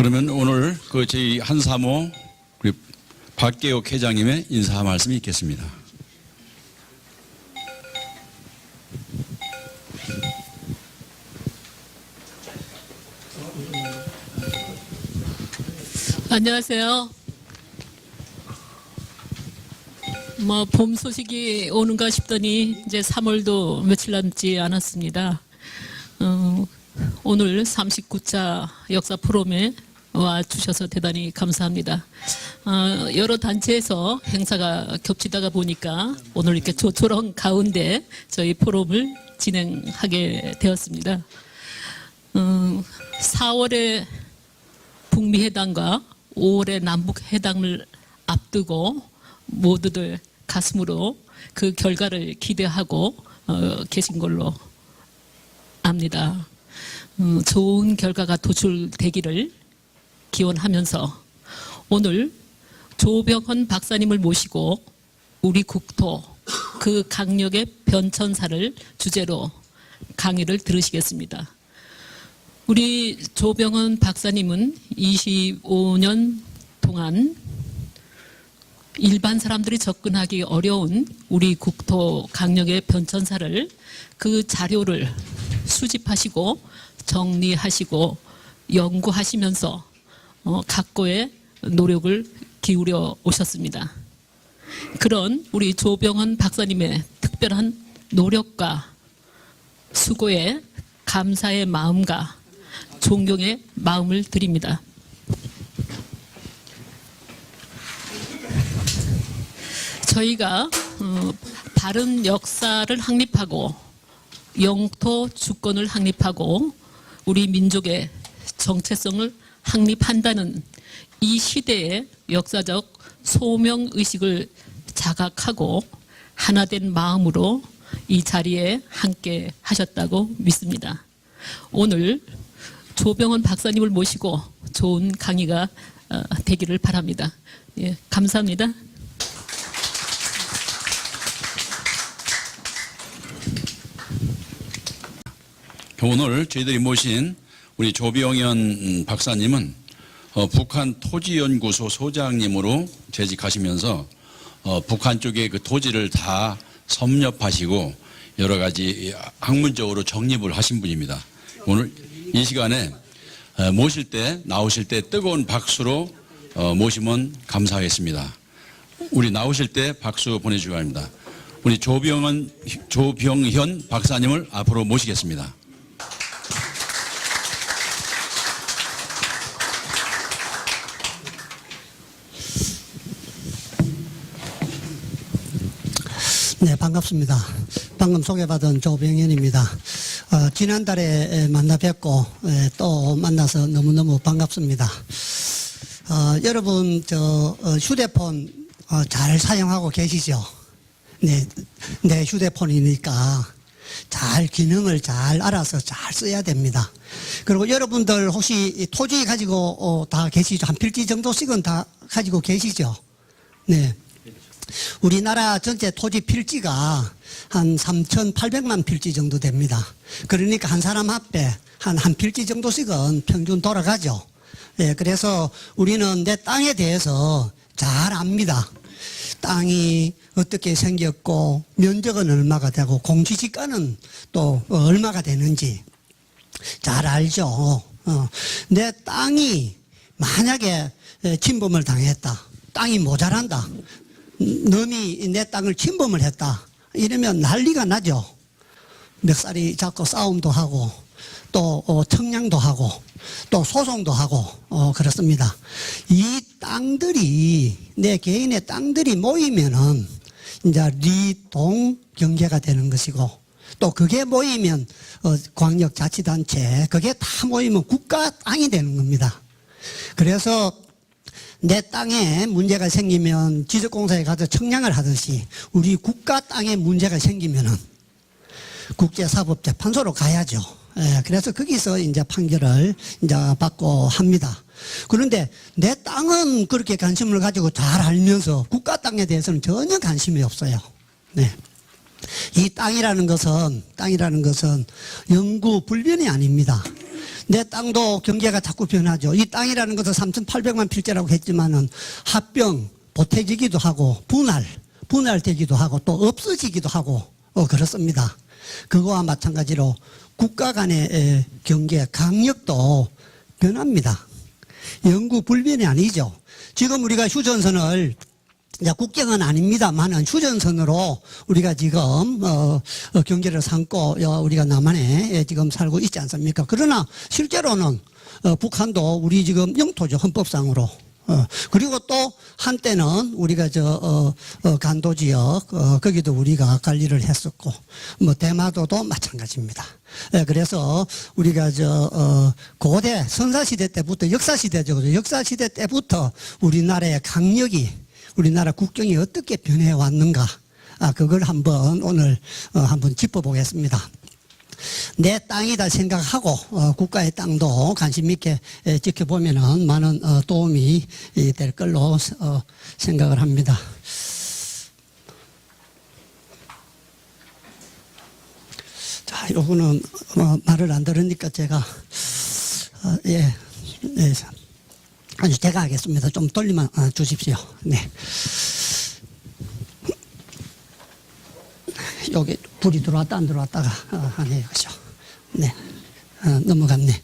그러면 오늘 그 저희 한사모 우리 박계옥 회장님의 인사 말씀이 있겠습니다. 안녕하세요. 봄 소식이 오는가 싶더니 이제 3월도 며칠 남지 않았습니다. 오늘 39차 역사 포럼에 와 주셔서 대단히 감사합니다. 여러 단체에서 행사가 겹치다가 보니까 오늘 이렇게 조촐한 가운데 저희 포럼을 진행하게 되었습니다. 4월에 북미 회담과 5월에 남북 회담을 앞두고 모두들 가슴으로 그 결과를 기대하고 계신 걸로 압니다. 좋은 결과가 도출되기를 기원하면서 오늘 조병헌 박사님을 모시고 우리 국토 그 강력의 변천사를 주제로 강의를 들으시겠습니다. 우리 조병헌 박사님은 25년 동안 일반 사람들이 접근하기 어려운 우리 국토 강력의 변천사를 그 자료를 수집하시고 정리하시고 연구하시면서 각고의 노력을 기울여 오셨습니다. 그런 우리 조병헌 박사님의 특별한 노력과 수고에 감사의 마음과 존경의 마음을 드립니다. 저희가 바른 역사를 확립하고 영토 주권을 확립하고 우리 민족의 정체성을 확립한다는 이 시대의 역사적 소명의식을 자각하고 하나된 마음으로 이 자리에 함께 하셨다고 믿습니다. 오늘 조병헌 박사님을 모시고 좋은 강의가 되기를 바랍니다. 예, 감사합니다. 오늘 저희들이 모신 우리 조병헌 박사님은 북한 토지연구소 소장님으로 재직하시면서 북한 쪽에 그 토지를 다 섭렵하시고 여러 가지 학문적으로 정립을 하신 분입니다. 오늘 이 시간에 나오실 때 뜨거운 박수로 모시면 감사하겠습니다. 우리 나오실 때 박수 보내주시기 바랍니다. 우리 조병헌 박사님을 앞으로 모시겠습니다. 네, 반갑습니다. 방금 소개받은 조병헌입니다. 지난달에 만나 뵙고 또 만나서 너무너무 반갑습니다. 여러분 휴대폰 잘 사용하고 계시죠? 네, 내 휴대폰이니까 기능을 잘 알아서 잘 써야 됩니다. 그리고 여러분들 혹시 토지 가지고 다 계시죠? 한 필지 정도씩은 다 가지고 계시죠? 네. 우리나라 전체 토지 필지가 한 3,800만 필지 정도 됩니다. 그러니까 한 사람 앞에 한 필지 정도씩은 평균 돌아가죠. 예, 그래서 우리는 내 땅에 대해서 잘 압니다. 땅이 어떻게 생겼고 면적은 얼마가 되고 공지지가는 또 얼마가 되는지 잘 알죠. 내 땅이 만약에 침범을 당했다. 땅이 모자란다. 놈이 내 땅을 침범을 했다. 이러면 난리가 나죠. 멱살이 잡고 싸움도 하고 또 청량도 하고 또 소송도 하고 그렇습니다. 이 땅들이 내 개인의 땅들이 모이면은 이제 리동 경계가 되는 것이고 또 그게 모이면 광역자치단체 그게 다 모이면 국가 땅이 되는 겁니다. 그래서 내 땅에 문제가 생기면 지적공사에 가서 청량을 하듯이 우리 국가 땅에 문제가 생기면은 국제사법재판소로 가야죠. 예, 그래서 거기서 이제 판결을 이제 받고 합니다. 그런데 내 땅은 그렇게 관심을 가지고 잘 알면서 국가 땅에 대해서는 전혀 관심이 없어요. 네. 이 땅이라는 것은 영구 불변이 아닙니다. 내 땅도 경계가 자꾸 변하죠. 이 땅이라는 것은 3,800만 필지라고 했지만은 합병, 보태지기도 하고 분할되기도 하고 또 없어지기도 하고 그렇습니다. 그거와 마찬가지로 국가 간의 경계, 강력도 변합니다. 영구 불변이 아니죠. 지금 우리가 휴전선을 이제 국경은 아닙니다만은 휴전선으로 우리가 지금 경계를 삼고 우리가 남한에 지금 살고 있지 않습니까? 그러나 실제로는 북한도 우리 지금 영토죠, 헌법상으로. 그리고 또 한때는 우리가 간도 지역 거기도 우리가 관리를 했었고 뭐 대마도도 마찬가지입니다. 그래서 우리가 고대 선사시대 때부터 역사시대죠. 역사시대 때부터 우리나라의 강력이 우리나라 국경이 어떻게 변해 왔는가 그걸 한번 오늘 한번 짚어보겠습니다. 내 땅이다 생각하고 국가의 땅도 관심 있게 지켜보면은 많은 도움이 될 걸로 생각을 합니다. 자, 요거는 말을 안 들으니까 제가 아주 제가 하겠습니다. 좀 돌리면 주십시오. 네. 여기 불이 들어왔다 안 들어왔다가 하네요. 그죠? 네. 넘어갔네.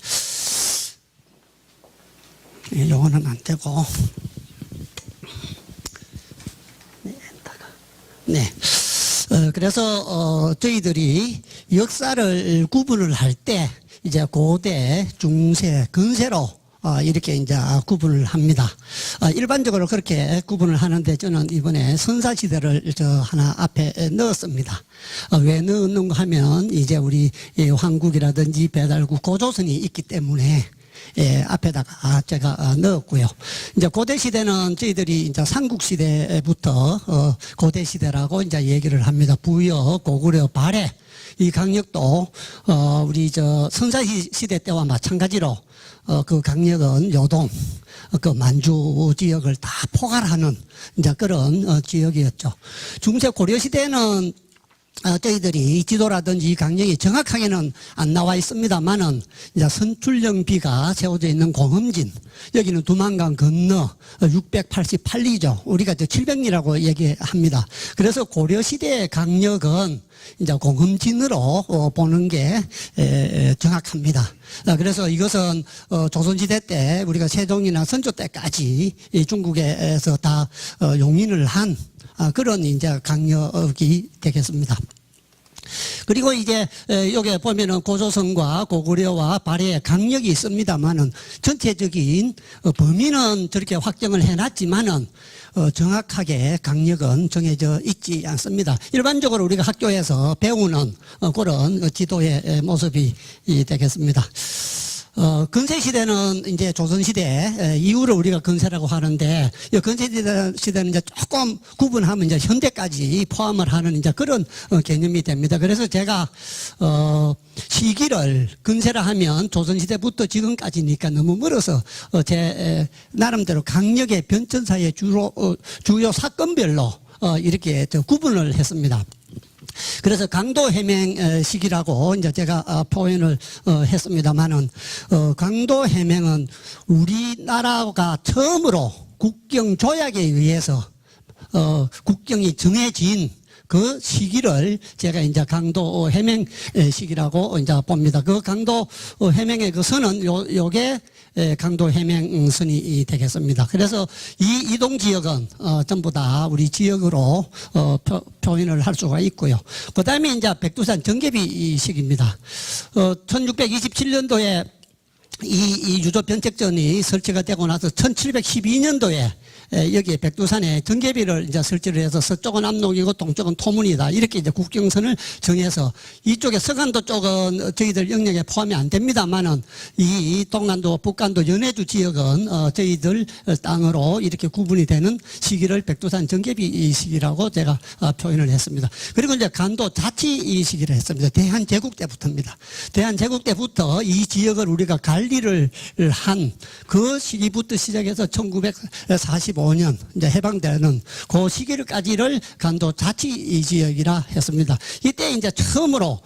요거는 안 되고. 네. 그래서 저희들이 역사를 구분을 할 때 이제 고대, 중세, 근세로 이렇게 이제 구분을 합니다. 일반적으로 그렇게 구분을 하는데 저는 이번에 선사시대를 하나 앞에 넣었습니다. 왜 넣었는가 하면 이제 우리 황국이라든지 배달국 고조선이 있기 때문에 앞에다가 제가 넣었고요. 이제 고대 시대는 저희들이 이제 삼국시대부터 고대 시대라고 이제 얘기를 합니다. 부여, 고구려, 발해 이 강력도 우리 선사시대 때와 마찬가지로 그 강력은 요동, 그 만주 지역을 다 포괄하는 이제 그런 지역이었죠. 중세 고려 시대는 저희들이 지도라든지 강령이 정확하게는 안 나와 있습니다만은 이제 선출령비가 세워져 있는 공흠진, 여기는 두만강 건너 688리죠. 우리가 700리라고 얘기합니다. 그래서 고려 시대의 강력은 이제 공흠진으로 보는 게 정확합니다. 그래서 이것은 조선시대 때 우리가 세종이나 선조 때까지 중국에서 다 용인을 한 그런 이제 강력이 되겠습니다. 그리고 이제 여기 보면은 고조선과 고구려와 발해의 강력이 있습니다만은 전체적인 범위는 저렇게 확정을 해놨지만은 정확하게 강력은 정해져 있지 않습니다. 일반적으로 우리가 학교에서 배우는 그런 지도의 모습이 되겠습니다. 근세시대는 이제 조선시대 이후를 우리가 근세라고 하는데, 이 근세시대는 이제 조금 구분하면 이제 현대까지 포함을 하는 이제 그런 개념이 됩니다. 그래서 제가, 시기를 근세라 하면 조선시대부터 지금까지니까 너무 멀어서, 제 나름대로 강력의 변천사의 주요 사건별로, 이렇게 구분을 했습니다. 그래서 강도 해맹 시기라고 이제 제가 표현을 했습니다만은 강도 해맹은 우리나라가 처음으로 국경 조약에 의해서 국경이 정해진 그 시기를 제가 이제 강도 해맹 시기라고 이제 봅니다. 그 강도 해맹의 그 선은 요게 강도 해맹선이 되겠습니다. 그래서 이 이동 지역은 전부 다 우리 지역으로 표현을 할 수가 있고요. 그 다음에 이제 백두산 정계비 시기입니다. 1627년도에 이 유조 변책전이 설치가 되고 나서 1712년도에 여기에 백두산에 정계비를 이제 설치를 해서 서쪽은 압록이고 동쪽은 토문이다. 이렇게 이제 국경선을 정해서 이쪽에 서간도 쪽은 저희들 영역에 포함이 안 됩니다만은 이 동간도, 북간도, 연해주 지역은 저희들 땅으로 이렇게 구분이 되는 시기를 백두산 정계비 시기라고 제가 표현을 했습니다. 그리고 이제 간도 자치 시기를 했습니다. 대한제국 때부터입니다. 대한제국 때부터 이 지역을 우리가 관리를 한 그 시기부터 시작해서 1945년 이제 해방되는 그 시기까지를 간도 자치 지역이라 했습니다. 이때 이제 처음으로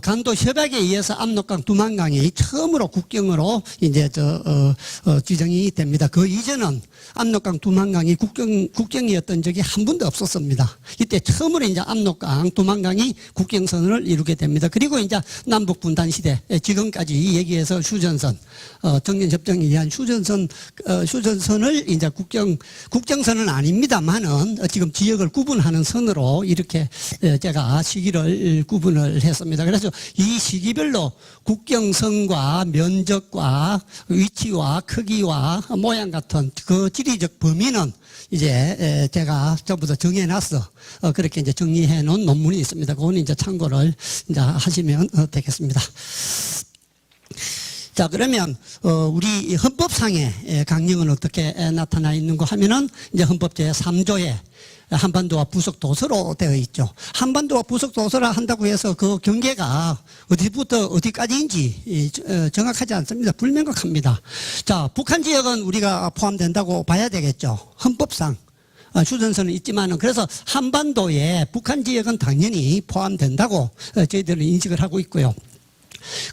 간도 협약에 의해서 압록강, 두만강이 처음으로 국경으로 이제 지정이 됩니다. 그 이전은 압록강, 두만강이 국경이었던 적이 한 번도 없었습니다. 이때 처음으로 이제 압록강, 두만강이 국경선을 이루게 됩니다. 그리고 이제 남북 분단 시대, 지금까지 얘기해서 휴전선, 정전협정에 의한 휴전선을 이제 국정선은 아닙니다만은 지금 지역을 구분하는 선으로 이렇게 제가 시기를 구분을 했습니다. 그래서 이 시기별로 국경선과 면적과 위치와 크기와 모양 같은 그 지리적 범위는 이제 제가 전부 다 정해놨어. 그렇게 이제 정리해 놓은 논문이 있습니다. 그거는 이제 참고를 이제 하시면 되겠습니다. 자, 그러면 우리 헌법상의 강령은 어떻게 나타나 있는가 하면은 이제 헌법 제3조에 한반도와 부속 도서로 되어 있죠. 한반도와 부속 도서라 한다고 해서 그 경계가 어디부터 어디까지인지 정확하지 않습니다. 불명확합니다. 자, 북한 지역은 우리가 포함된다고 봐야 되겠죠. 헌법상. 휴전선은 있지만은 그래서 한반도에 북한 지역은 당연히 포함된다고 저희들은 인식을 하고 있고요.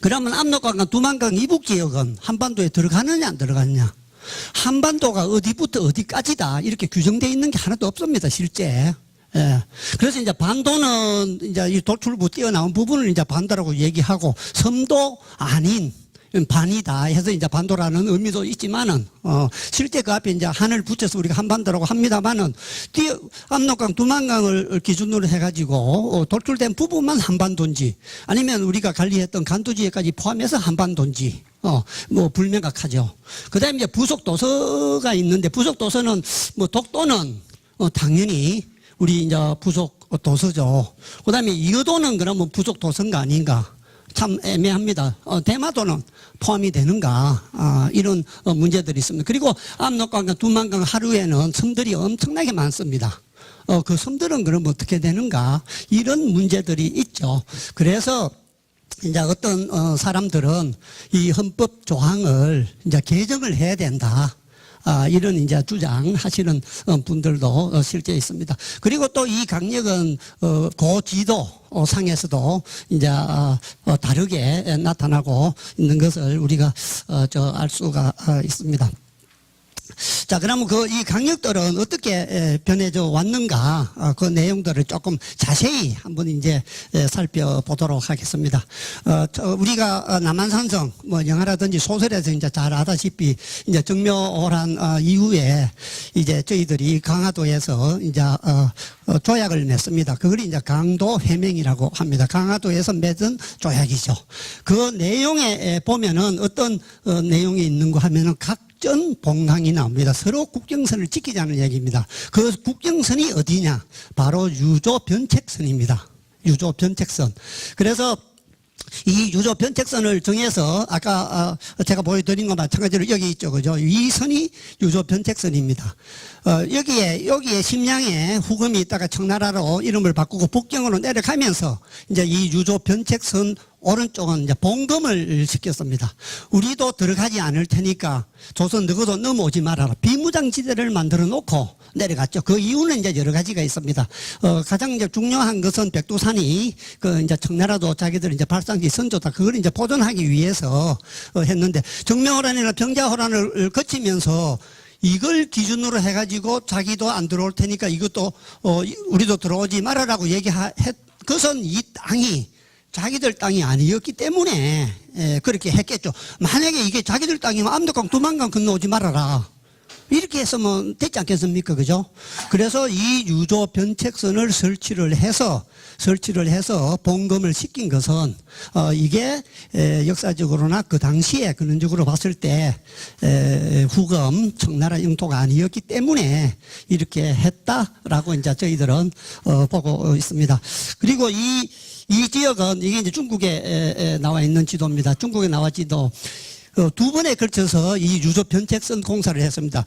그러면 압록강과 두만강 이북 지역은 한반도에 들어가느냐 안 들어가느냐? 한반도가 어디부터 어디까지다 이렇게 규정되어 있는 게 하나도 없습니다, 실제. 예. 그래서 이제 반도는 이제 이 도출부 띄어나온 부분을 이제 반도라고 얘기하고 섬도 아닌 반이다 해서 이제 반도라는 의미도 있지만은 실제 그 앞에 이제 한을 붙여서 우리가 한반도라고 합니다만은 압록강, 두만강을 기준으로 해가지고 돌출된 부분만 한반도인지 아니면 우리가 관리했던 간도 지역까지 포함해서 한반도인지 뭐 불명확하죠. 그다음에 이제 부속 도서가 있는데 부속 도서는 뭐 독도는 당연히 우리 이제 부속 도서죠. 그다음에 이어도는 그러면 부속 도서인가 아닌가? 참 애매합니다. 대마도는 포함이 되는가? 이런 문제들이 있습니다. 그리고 압록강과 두만강 하루에는 섬들이 엄청나게 많습니다. 그 섬들은 그럼 어떻게 되는가? 이런 문제들이 있죠. 그래서 이제 어떤 사람들은 이 헌법 조항을 이제 개정을 해야 된다. 이런 이제 주장하시는 분들도 실제 있습니다. 그리고 또 이 강력은 고지도 상에서도 이제 다르게 나타나고 있는 것을 우리가 알 수가 있습니다. 자, 그러면 이 강력들은 어떻게 변해져 왔는가, 그 내용들을 조금 자세히 한번 이제 살펴보도록 하겠습니다. 우리가 남한산성, 뭐 영화라든지 소설에서 이제 잘 아다시피 이제 정묘호란 이후에 이제 저희들이 강화도에서 이제 조약을 맺습니다. 그걸 이제 강도회맹이라고 합니다. 강화도에서 맺은 조약이죠. 그 내용에 보면은 어떤 내용이 있는가 하면은 전 봉항이 나옵니다. 서로 국경선을 지키자는 얘기입니다. 그 국경선이 어디냐? 바로 유조변책선입니다. 유조변책선. 그래서 이 유조변책선을 정해서 아까 제가 보여드린 것과 마찬가지로 여기 있죠. 그죠? 이 선이 유조변책선입니다. 여기에 심양에 후금이 있다가 청나라로 이름을 바꾸고 북경으로 내려가면서 이제 이 유조변책선 오른쪽은 이제 봉검을 시켰습니다. 우리도 들어가지 않을 테니까 조선 너희도 넘어오지 말아라. 비무장지대를 만들어 놓고 내려갔죠. 그 이유는 이제 여러 가지가 있습니다. 가장 이제 중요한 것은 백두산이 이제 청나라도 자기들 이제 발상지 선조다. 그걸 이제 보존하기 위해서 했는데 정명호란이나 병자호란을 거치면서 이걸 기준으로 해가지고 자기도 안 들어올 테니까 이것도 우리도 들어오지 말아라고 그것은 이 땅이 자기들 땅이 아니었기 때문에 그렇게 했겠죠. 만약에 이게 자기들 땅이면 압록강, 두만강 건너오지 말아라. 이렇게 했으면 됐지 않겠습니까? 그죠? 그래서 이 유조 변책선을 설치를 해서 봉검을 시킨 것은 이게 역사적으로나 그 당시에 근원적으로 봤을 때 후금 청나라 영토가 아니었기 때문에 이렇게 했다라고 이제 저희들은 보고 있습니다. 그리고 이 지역은 이게 이제 중국에 나와 있는 지도입니다. 중국에 나와 지도. 두 번에 걸쳐서 이 유조 변책선 공사를 했습니다.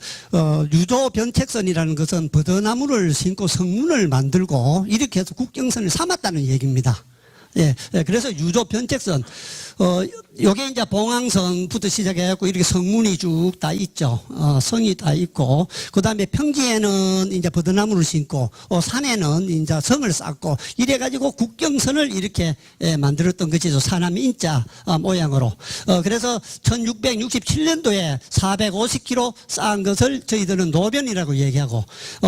유조 변책선이라는 것은 버드나무를 심고 성문을 만들고 이렇게 해서 국경선을 삼았다는 얘기입니다. 예, 그래서 유조 변책선, 요게 이제 봉황선부터 시작해갖고 이렇게 성문이 쭉 다 있죠. 성이 다 있고, 그 다음에 평지에는 이제 버드나무를 심고, 산에는 이제 성을 쌓고, 이래가지고 국경선을 이렇게 만들었던 것이죠. 사남 인자 모양으로. 그래서 1667년도에 450km 쌓은 것을 저희들은 노변이라고 얘기하고,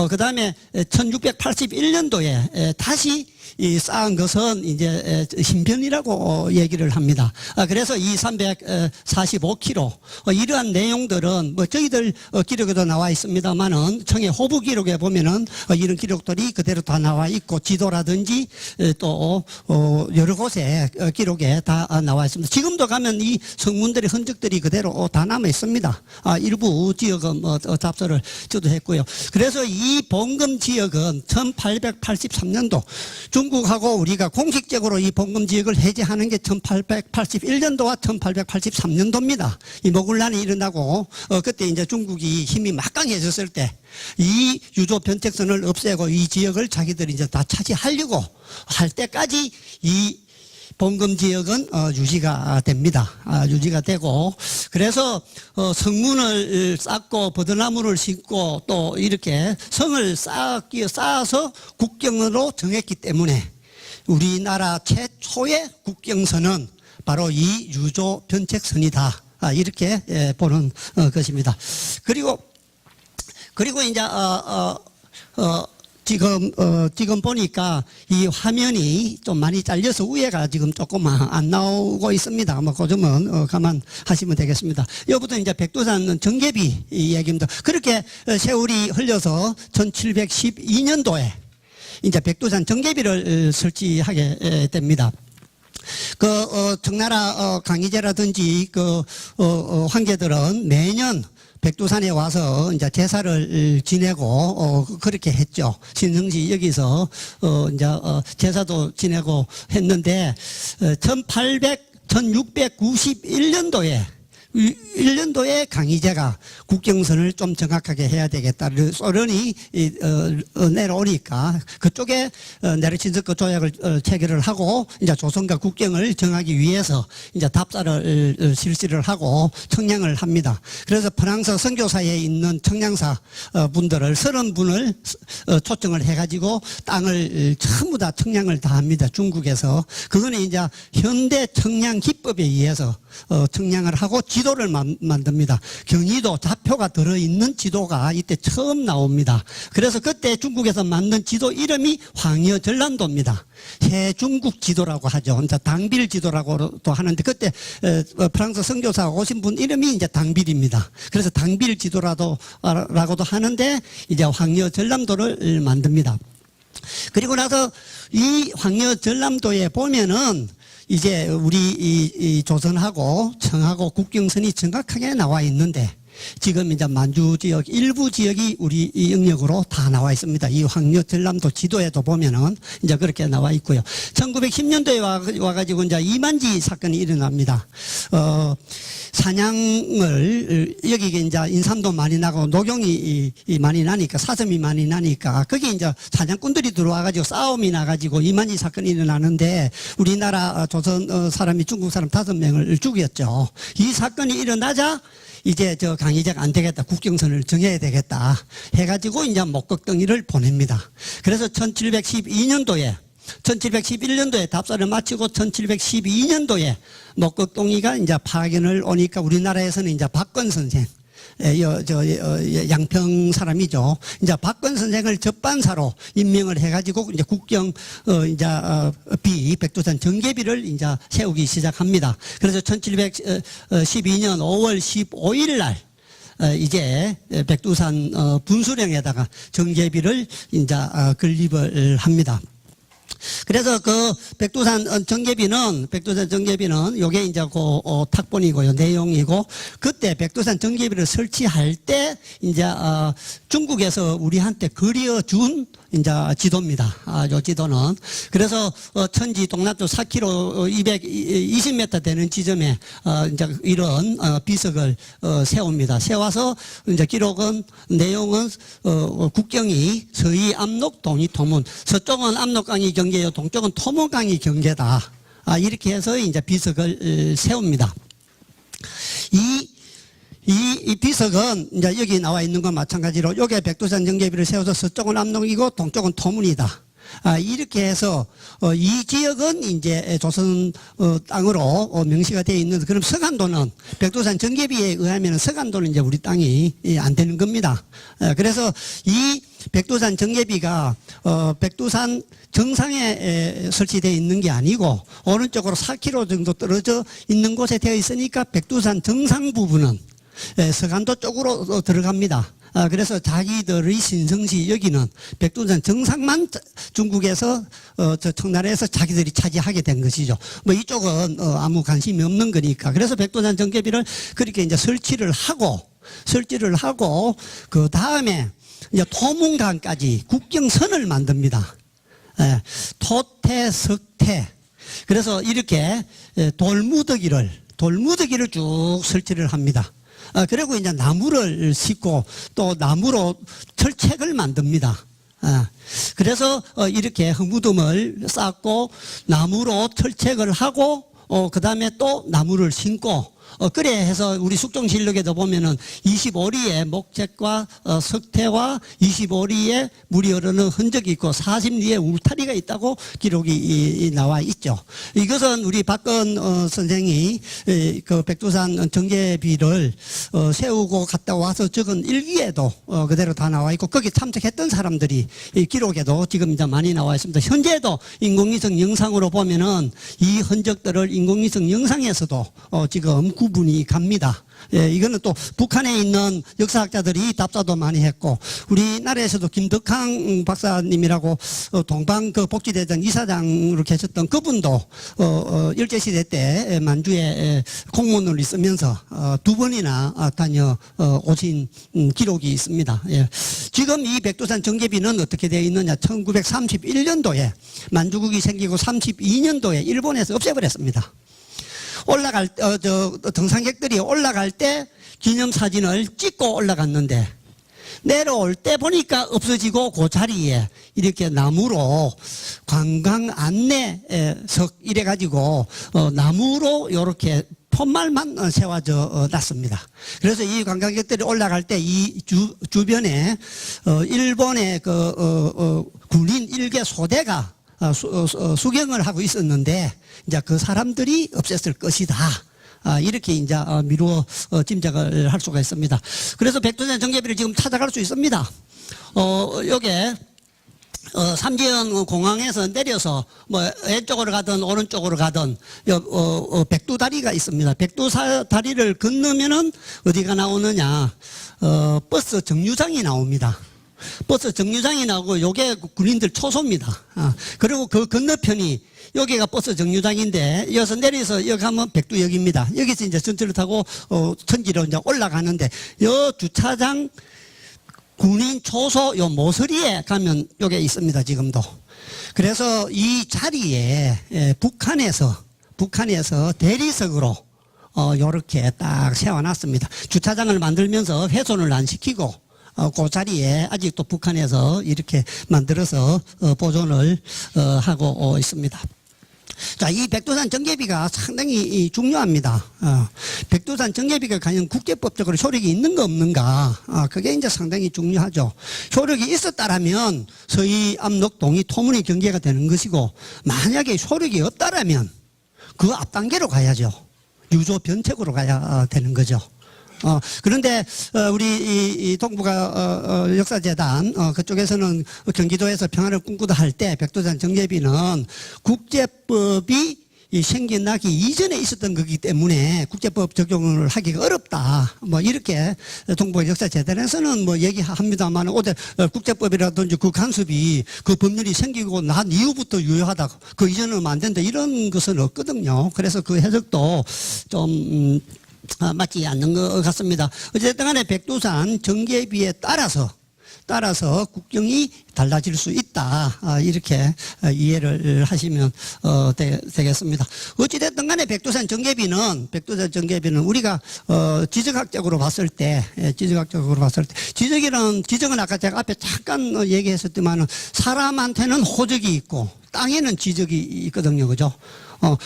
그 다음에 1681년도에 다시 이 쌓은 것은 이제 신변이라고 얘기를 합니다. 그래서 이 345km 이러한 내용들은 뭐 저희들 기록에도 나와 있습니다만은 청해 호부 기록에 보면은 이런 기록들이 그대로 다 나와 있고 지도라든지 또 여러 곳에 기록에 다 나와 있습니다. 지금도 가면 이 성문들의 흔적들이 그대로 다 남아 있습니다. 일부 지역은 잡서를 저도 했고요. 그래서 이 봉금 지역은 1883년도 중국하고 우리가 공식적으로 이 봉금 지역을 해제하는 게 1881년도와 1883년도입니다. 이 모굴란이 일어나고 그때 이제 중국이 힘이 막강해졌을 때 이 유조 변책선을 없애고 이 지역을 자기들이 이제 다 차지하려고 할 때까지 이 봉금 지역은 유지가 됩니다. 유지가 되고 그래서 성문을 쌓고 버드나무를 심고 또 이렇게 성을 쌓아서 국경으로 정했기 때문에 우리나라 최초의 국경선은 바로 이 유조 변책선이다. 이렇게 보는 것입니다. 그리고 이제 지금 보니까 이 화면이 좀 많이 잘려서 위에가 지금 조금 안 나오고 있습니다. 뭐 그 점은 감안하시면 되겠습니다. 여기부터 이제 백두산 정계비 얘기입니다. 그렇게 세월이 흘려서 1712년도에 이제 백두산 정계비를 설치하게 됩니다. 청나라 강희제라든지 황제들은 매년 백두산에 와서 이제 제사를 지내고 그렇게 했죠. 신성시 여기서 이제 제사도 지내고 했는데 1691년도에 강희제가 국경선을 좀 정확하게 해야 되겠다. 소련이 내려오니까 그쪽에 네르친스크 조약을 체결을 하고 이제 조선과 국경을 정하기 위해서 이제 답사를 실시를 하고 청량을 합니다. 그래서 프랑스 선교사에 있는 청량사 분들을 30분을 초청을 해가지고 땅을 전부 다 청량을 다 합니다. 중국에서. 그거는 이제 현대 청량 기법에 의해서 청량을 하고 지도를 만듭니다. 경의도 좌표가 들어있는 지도가 이때 처음 나옵니다. 그래서 그때 중국에서 만든 지도 이름이 황여 전람도입니다. 해중국 지도라고 하죠. 이제 당빌 지도라고도 하는데 그때 프랑스 선교사 오신 분 이름이 이제 당빌입니다. 그래서 당빌 지도라고도 하는데 이제 황여 전람도를 만듭니다. 그리고 나서 이 황여 전람도에 보면은 이제 우리 이 조선하고 청하고 국경선이 정확하게 나와 있는데 지금 이제 만주 지역 일부 지역이 우리 이 영역으로 다 나와 있습니다. 이 황여 전람도 지도에도 보면은 이제 그렇게 나와 있고요. 1910년도에 와가지고 이제 이만지 사건이 일어납니다. 사냥을 여기 이제 인삼도 많이 나고 녹용이 많이 나니까 사슴이 많이 나니까 거기 이제 사냥꾼들이 들어와가지고 싸움이 나가지고 이만지 사건이 일어나는데 우리나라 조선 사람이 중국 사람 5명을 죽였죠. 이 사건이 일어나자 이제 강희제가 안 되겠다. 국경선을 정해야 되겠다. 해가지고 이제 목격덩이를 보냅니다. 그래서 1711년도에 답사를 마치고 1712년도에 목격동이가 이제 파견을 오니까 우리나라에서는 이제 박건 선생, 양평 사람이죠. 이제 박건 선생을 접반사로 임명을 해가지고 이제 국경 백두산 정계비를 이제 세우기 시작합니다. 그래서 1712년 5월 15일 날 이제 백두산 분수령에다가 정계비를 이제 건립을 합니다. 그래서 그 백두산 정계비는 요게 이제 탁본이고요. 내용이고 그때 백두산 정계비를 설치할 때 이제 중국에서 우리한테 그려준 이제 지도입니다. 요 지도는. 그래서 천지 동남쪽 4km 220m 되는 지점에 이제 이런 비석을 세웁니다. 세워서 이제 기록은 내용은 국경이 서이 압록 동이 토문, 서쪽은 압록강이 경계요 동쪽은 토문강이 경계다. 이렇게 해서 이제 비석을 세웁니다. 이 비석은 이제 여기 나와 있는 건 마찬가지로 요게 백두산 정제비를 세워서 서쪽은 압록이고 동쪽은 토문이다. 이렇게 해서 이 지역은 이제 조선 땅으로 명시가 되어 있는, 그럼 서간도는 백두산 정계비에 의하면 서간도는 이제 우리 땅이 안 되는 겁니다. 그래서 이 백두산 정계비가 백두산 정상에 설치되어 있는 게 아니고 오른쪽으로 4km 정도 떨어져 있는 곳에 되어 있으니까 백두산 정상 부분은 서간도 쪽으로 들어갑니다. 그래서 자기들의 신성시 여기는 백두산 정상만 중국에서 저 청나라에서 자기들이 차지하게 된 것이죠. 뭐 이쪽은 아무 관심이 없는 거니까. 그래서 백두산 정계비를 그렇게 이제 설치를 하고 그 다음에 이제 토문강까지 국경선을 만듭니다. 토태, 석태. 그래서 이렇게 돌무더기를 쭉 설치를 합니다. 그리고 이제 나무를 심고 또 나무로 철책을 만듭니다. 그래서 이렇게 흙무덤을 쌓고 나무로 철책을 하고 그 다음에 또 나무를 심고 그래 해서 우리 숙종실록에도 보면은 25리에 목책과 석태와 25리에 물이 흐르는 흔적이 있고 40리에 울타리가 있다고 기록이 나와 있죠. 이것은 우리 박건 선생이 그 백두산 정계비를 세우고 갔다 와서 적은 일기에도 그대로 다 나와 있고 거기 참석했던 사람들이 기록에도 지금 이제 많이 나와 있습니다. 현재도 인공위성 영상으로 보면은 이 흔적들을 인공위성 영상에서도 지금 구분이 갑니다. 이거는 또 북한에 있는 역사학자들이 답사도 많이 했고 우리나라에서도 김덕항 박사님이라고 동방 그 복지대전 이사장으로 계셨던 그분도 일제시대 때 만주에 공문을 쓰면서 두 번이나 다녀오신 기록이 있습니다. 지금 이 백두산 정계비는 어떻게 되어 있느냐? 1931년도에 만주국이 생기고 32년도에 일본에서 없애버렸습니다. 올라갈 등산객들이 올라갈 때 기념사진을 찍고 올라갔는데 내려올 때 보니까 없어지고 그 자리에 이렇게 나무로 관광 안내석 이래 가지고 나무로 이렇게 푯말만 세워져 놨습니다. 그래서 이 관광객들이 올라갈 때 이 주변에 일본의 군인 일개 소대가 수경을 하고 있었는데 이제 그 사람들이 없앴을 것이다. 이렇게 이제 미루어 짐작을 할 수가 있습니다. 그래서 백두산 정계비를 지금 찾아갈 수 있습니다. 요게 삼지연 공항에서 내려서 뭐 왼쪽으로 가든 오른쪽으로 가든 백두다리가 있습니다. 백두다리를 건너면은 어디가 나오느냐? 버스 정류장이 나옵니다. 버스 정류장이 나오고 요게 군인들 초소입니다. 그리고 그 건너편이 여기가 버스 정류장인데 여기서 내려서 여기 가면 백두역입니다. 여기서 이제 전철을 타고 천지로 이제 올라가는데 요 주차장 군인 초소 요 모서리에 가면 요게 있습니다. 지금도. 그래서 이 자리에 북한에서 대리석으로 요렇게 딱 세워놨습니다. 주차장을 만들면서 훼손을 안 시키고 그 자리에 아직도 북한에서 이렇게 만들어서 보존을 하고 있습니다. 자, 이 백두산 정계비가 상당히 중요합니다. 백두산 정계비가 과연 국제법적으로 효력이 있는가 없는가, 그게 이제 상당히 중요하죠. 효력이 있었다라면 서해, 압록, 동해, 토문의 경계가 되는 것이고 만약에 효력이 없다라면 그 앞단계로 가야죠. 유조 변책으로 가야 되는 거죠. 그런데 우리 이 동북아 역사재단 그쪽에서는 경기도에서 평화를 꿈꾸다 할 때 백두산 정계비는 국제법이 생겨나기 이전에 있었던 거기 때문에 국제법 적용을 하기가 어렵다. 뭐 이렇게 동북아 역사재단에서는 뭐 얘기합니다만 어제 국제법이라든지 그 간섭이 그 법률이 생기고 난 이후부터 유효하다. 그 이전은 안 된다. 이런 것은 없거든요. 그래서 그 해석도 좀 맞지 않는 것 같습니다. 어쨌든 간에 백두산 정계비에 따라서 국경이 달라질 수 있다. 이렇게 이해를 하시면 되겠습니다. 어찌됐든 간에 백두산 정계비는 우리가 지적학적으로 봤을 때 지적은 아까 제가 앞에 잠깐 얘기했었지만 사람한테는 호적이 있고 땅에는 지적이 있거든요. 그죠?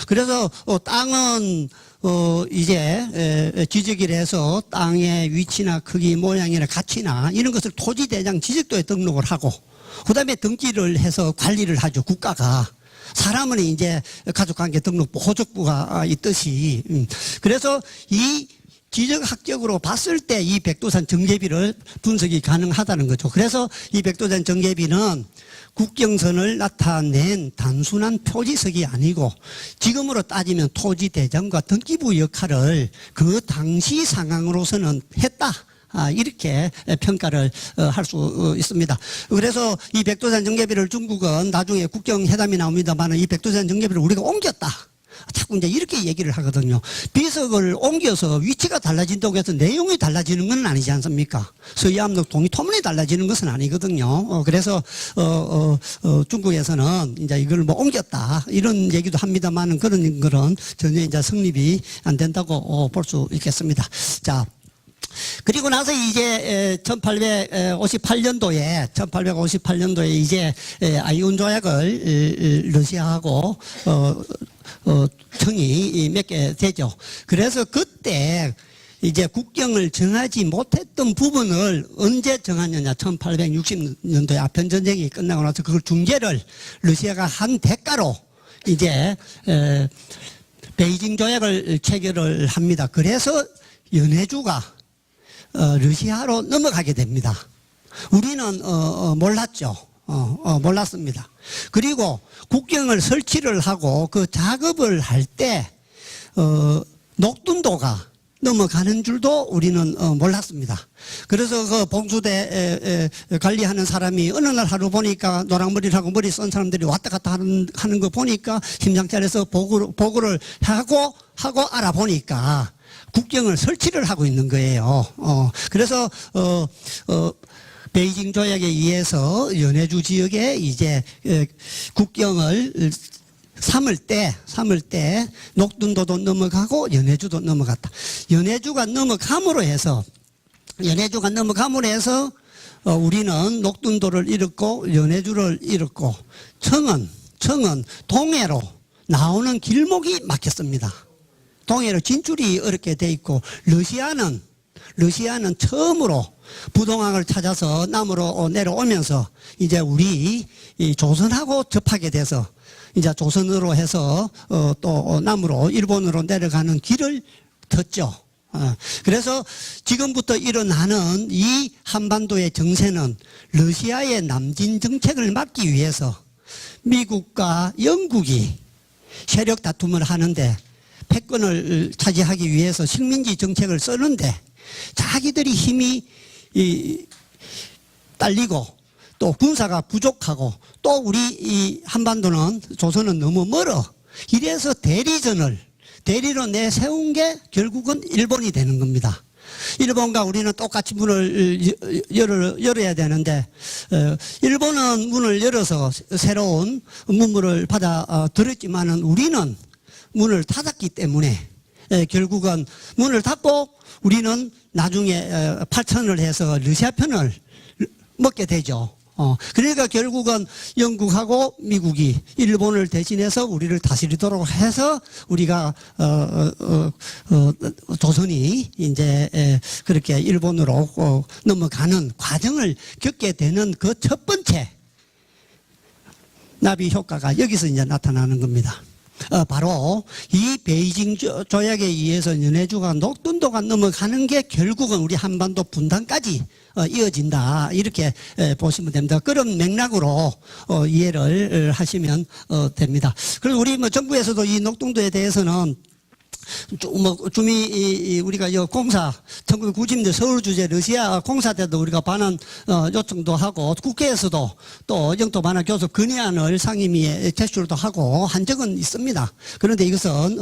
그래서 땅은 이제 지적을 해서 땅의 위치나 크기, 모양이나 가치나 이런 것을 토지대장 지적도에 등록을 하고 그다음에 등기를 해서 관리를 하죠. 국가가. 사람은 이제 가족관계 등록부, 호적부가 있듯이. 그래서 이 지적학적으로 봤을 때 이 백두산 정계비를 분석이 가능하다는 거죠. 그래서 이 백두산 정계비는 국경선을 나타낸 단순한 표지석이 아니고 지금으로 따지면 토지대장과 등기부 역할을 그 당시 상황으로서는 했다. 이렇게 평가를 할 수 있습니다. 그래서 이 백두산 정계비를 중국은 나중에 국경회담이 나옵니다만 이 백두산 정계비를 우리가 옮겼다. 자꾸 이제 이렇게 얘기를 하거든요. 비석을 옮겨서 위치가 달라진다고 해서 내용이 달라지는 건 아니지 않습니까? 서해암록 동의토문이 달라지는 것은 아니거든요. 그래서 중국에서는 이제 이걸 뭐 옮겼다 이런 얘기도 합니다만 그런 거는 전혀 이제 성립이 안 된다고 볼 수 있겠습니다. 자. 그리고 나서 이제 1858년도에 이제 아이온 조약을 러시아하고 청이 맺게 되죠. 그래서 그때 이제 국경을 정하지 못했던 부분을 언제 정하느냐? 1860년도에 아편 전쟁이 끝나고 나서 그걸 중재를 러시아가 한 대가로 이제 베이징 조약을 체결을 합니다. 그래서 연해주가 러시아로 넘어가게 됩니다. 우리는 몰랐죠. 몰랐습니다. 그리고 국경을 설치를 하고 그 작업을 할 때 녹둔도가 넘어가는 줄도 우리는 몰랐습니다. 그래서 그 봉수대 관리하는 사람이 어느 날 하루 보니까 노랑머리를 하고 머리 쓴 사람들이 왔다 갔다 하는 거 보니까 심장차려서 보고를 하고 알아보니까 국경을 설치를 하고 있는 거예요. 그래서 베이징 조약에 의해서 연해주 지역에 이제 국경을 삼을 때 녹둔도도 넘어가고 연해주도 넘어갔다. 연해주가 넘어감으로 해서 우리는 녹둔도를 잃었고 연해주를 잃었고 청은 동해로 나오는 길목이 막혔습니다. 동해로 진출이 어렵게 돼 있고 러시아는 처음으로 부동항을 찾아서 남으로 내려오면서 이제 우리 조선하고 접하게 돼서 이제 조선으로 해서 또 남으로 일본으로 내려가는 길을 텄죠. 그래서 지금부터 일어나는 이 한반도의 정세는 러시아의 남진 정책을 막기 위해서 미국과 영국이 세력 다툼을 하는데 패권을 차지하기 위해서 식민지 정책을 쓰는데 자기들이 힘이 딸리고 또 군사가 부족하고 또 우리 이 한반도는 조선은 너무 멀어. 이래서 대리로 내세운 게 결국은 일본이 되는 겁니다. 일본과 우리는 똑같이 문을 열어야 되는데 일본은 문을 열어서 새로운 문물을 받아들였지만은 우리는 문을 닫았기 때문에 결국은 문을 닫고 우리는 나중에 8천을 해서 러시아 편을 먹게 되죠. 그러니까 결국은 영국하고 미국이 일본을 대신해서 우리를 다스리도록 해서 우리가 조선이 이제 그렇게 일본으로 넘어가는 과정을 겪게 되는 그 첫 번째 나비 효과가 여기서 이제 나타나는 겁니다. 바로 이 베이징 조약에 의해서 연해주가 녹둔도가 넘어가는 게 결국은 우리 한반도 분단까지 이어진다 이렇게 보시면 됩니다. 그런 맥락으로 이해를 하시면 됩니다. 그리고 우리 정부에서도 이 녹둔도에 대해서는 우리가 공사 1990년대 서울 주재 러시아 공사 때도 우리가 반환 요청도 하고 국회에서도 또 영토 반환 교섭 건의안을 상임위에 제출도 하고 한 적은 있습니다. 그런데 이것은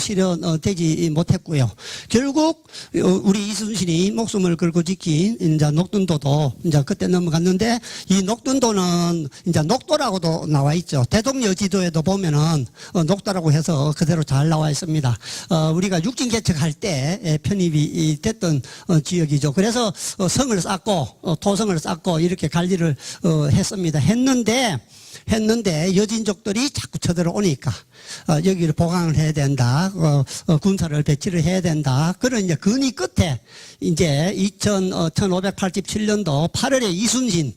실현되지 못했고요. 결국 우리 이순신이 목숨을 걸고 지킨 이제 녹둔도도 이제 그때 넘어갔는데 이 녹둔도는 이제 녹도라고도 나와 있죠. 대동여지도에도 보면은 녹도라고 해서 그대로 잘 나와 있습니다. 우리가 육진 개척할 때 편입이 됐던 지역이죠. 그래서 성을 쌓고 토성을 쌓고 이렇게 관리를 했습니다. 했는데 여진족들이 자꾸 쳐들어오니까 여기를 보강을 해야 된다. 군사를 배치를 해야 된다. 그런 이제 건의 끝에 이제 1587년도 8월에 이순신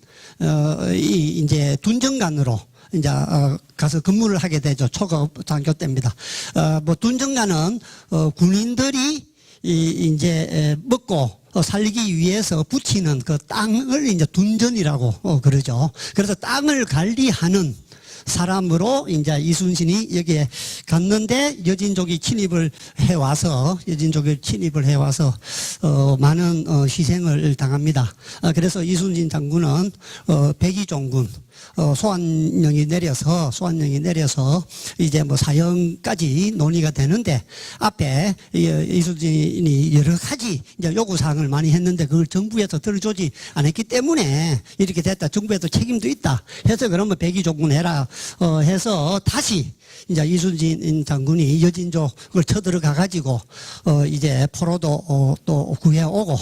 이 이제 둔정관으로 이제 가서 근무를 하게 되죠. 초급 장교 때입니다. 뭐 둔정관은 군인들이 이제 먹고 살기 위해서 붙이는 그 땅을 이제 둔전이라고 그러죠. 그래서 땅을 관리하는 사람으로 이제 이순신이 여기에 갔는데 여진족이 침입을 해와서 많은 희생을 당합니다. 그래서 이순신 장군은 백의종군 소환령이 내려서 이제 뭐 사형까지 논의가 되는데 앞에 이순신이 여러 가지 이제 요구사항을 많이 했는데 그걸 정부에서 들어주지 않았기 때문에 이렇게 됐다. 정부에도 책임도 있다. 해서 그러면 백의종군 해라 해서 다시 이제 이순신 장군이 여진족을 쳐들어가 가지고 이제 포로도 또 구해오고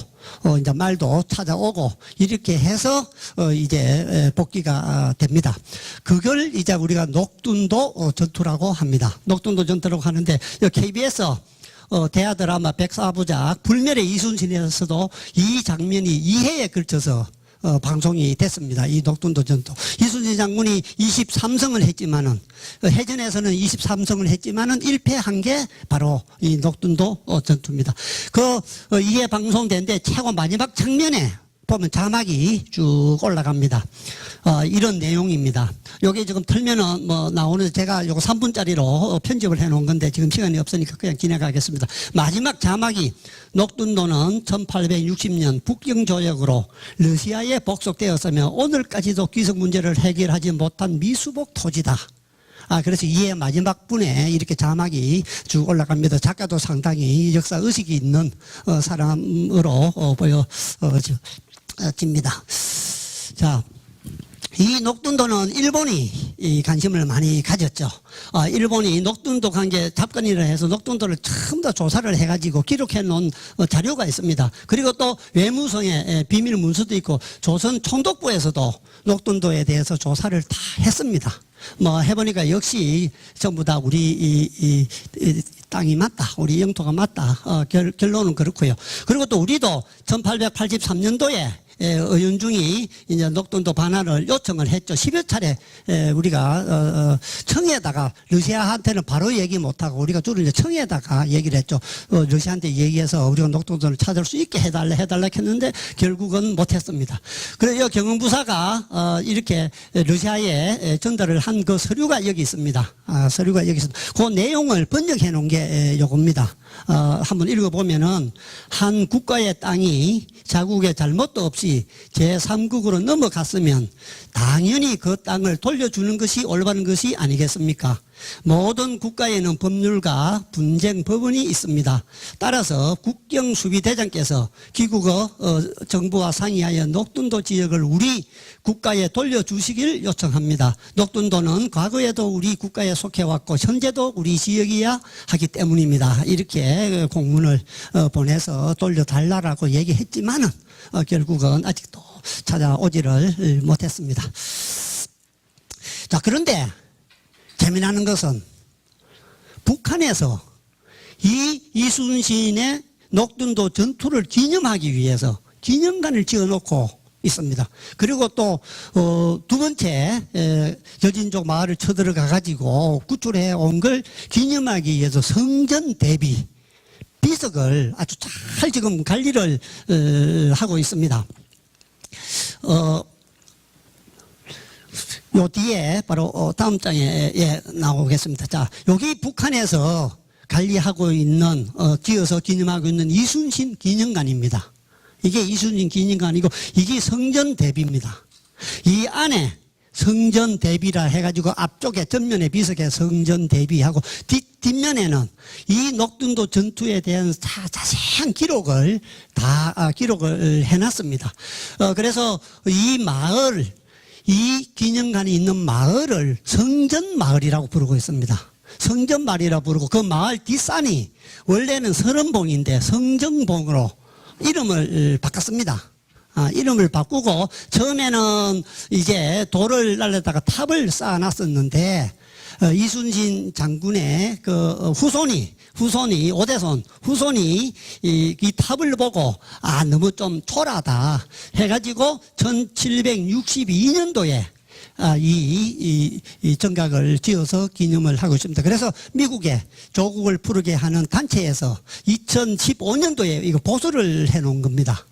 이제 말도 찾아오고 이렇게 해서 이제 복귀가 됩니다. 그걸 이제 우리가 녹둔도 전투라고 합니다. 녹둔도 전투라고 하는데 KBS 대하드라마 백사부작 불멸의 이순신에서도 이 장면이 2회에 걸쳐서 방송이 됐습니다. 이 녹둔도 전투. 이순신 장군이 23승을 했지만은, 해전에서는 23승을 했지만은 1패한 게 바로 이 녹둔도 전투입니다. 이게 방송된데 최고 마지막 장면에 보면 자막이 쭉 올라갑니다. 이런 내용입니다. 요게 지금 틀면은 뭐 나오는데 제가 요거 3분짜리로 편집을 해 놓은 건데 지금 시간이 없으니까 그냥 지나가겠습니다. 마지막 자막이 녹둔도는 1860년 북경조약으로 러시아에 복속되었으며 오늘까지도 귀속 문제를 해결하지 못한 미수복 토지다. 그래서 이해 마지막 분에 이렇게 자막이 쭉 올라갑니다. 작가도 상당히 역사 의식이 있는 사람으로 보여집니다. 자, 이 녹둔도는 일본이 관심을 많이 가졌죠. 일본이 녹둔도 관계 잡건이라 해서 녹둔도를 처음 다 조사를 해가지고 기록해 놓은 자료가 있습니다. 그리고 또 외무성에 비밀 문서도 있고 조선 총독부에서도 녹둔도에 대해서 조사를 다 했습니다. 뭐 해보니까 역시 전부 다 우리 이 땅이 맞다. 우리 영토가 맞다. 결론은 그렇고요. 그리고 또 우리도 1883년도에 의윤중이 이제 녹둔도 반환을 요청을 했죠. 10여 차례 우리가 청에다가 러시아한테는 바로 얘기 못하고 우리가 주로 이제 청에다가 얘기를 했죠. 러시아한테 얘기해서 우리가 녹둔도를 찾을 수 있게 해달라 했는데 결국은 못했습니다. 그래서 경영부사가 이렇게 러시아에 전달을 한 그 서류가 여기 있습니다. 서류가 여기 있습니다. 그 내용을 번역해 놓은 게 요겁니다. 한번 읽어보면은 한 국가의 땅이 자국의 잘못도 없이 제3국으로 넘어갔으면 당연히 그 땅을 돌려주는 것이 올바른 것이 아니겠습니까? 모든 국가에는 법률과 분쟁 법원이 있습니다. 따라서 국경수비대장께서 기국어 정부와 상의하여 녹둔도 지역을 우리 국가에 돌려주시길 요청합니다. 녹둔도는 과거에도 우리 국가에 속해왔고 현재도 우리 지역이야 하기 때문입니다. 이렇게 공문을 보내서 돌려달라고 얘기했지만은 결국은 아직도 찾아오지를 못했습니다. 자, 그런데 재미나는 것은 북한에서 이 이순신의 녹둔도 전투를 기념하기 위해서 기념관을 지어놓고 있습니다. 그리고 또 두 번째 여진족 마을을 쳐들어가 가지고 구출해 온 걸 기념하기 위해서 성전 대비 비석을 아주 잘 지금 관리를 하고 있습니다. 요 뒤에 바로 다음 장에 나오겠습니다. 자, 여기 북한에서 관리하고 있는 지어서 기념하고 있는 이순신 기념관입니다. 이게 이순신 기념관이고 이게 성전 대비입니다. 이 안에 성전 대비라 해가지고 앞쪽에 전면에 비석에 성전 대비하고 뒷면에는 이 녹둔도 전투에 대한 자세한 기록을 다 기록을 해놨습니다. 그래서 이 마을, 이 기념관이 있는 마을을 성전마을이라고 부르고 있습니다. 성전말이라 부르고 그 마을 뒷산이 원래는 서른봉인데 성정봉으로 이름을 바꿨습니다. 이름을 바꾸고 처음에는 이제 돌을 날려다가 탑을 쌓아놨었는데 이순신 장군의 그 후손이 오대손 후손이 이 탑을 보고 너무 좀 초라하다 해가지고 1762년도에 이 정각을 지어서 기념을 하고 있습니다. 그래서 미국에 조국을 부르게 하는 단체에서 2015년도에 이거 보수를 해놓은 겁니다.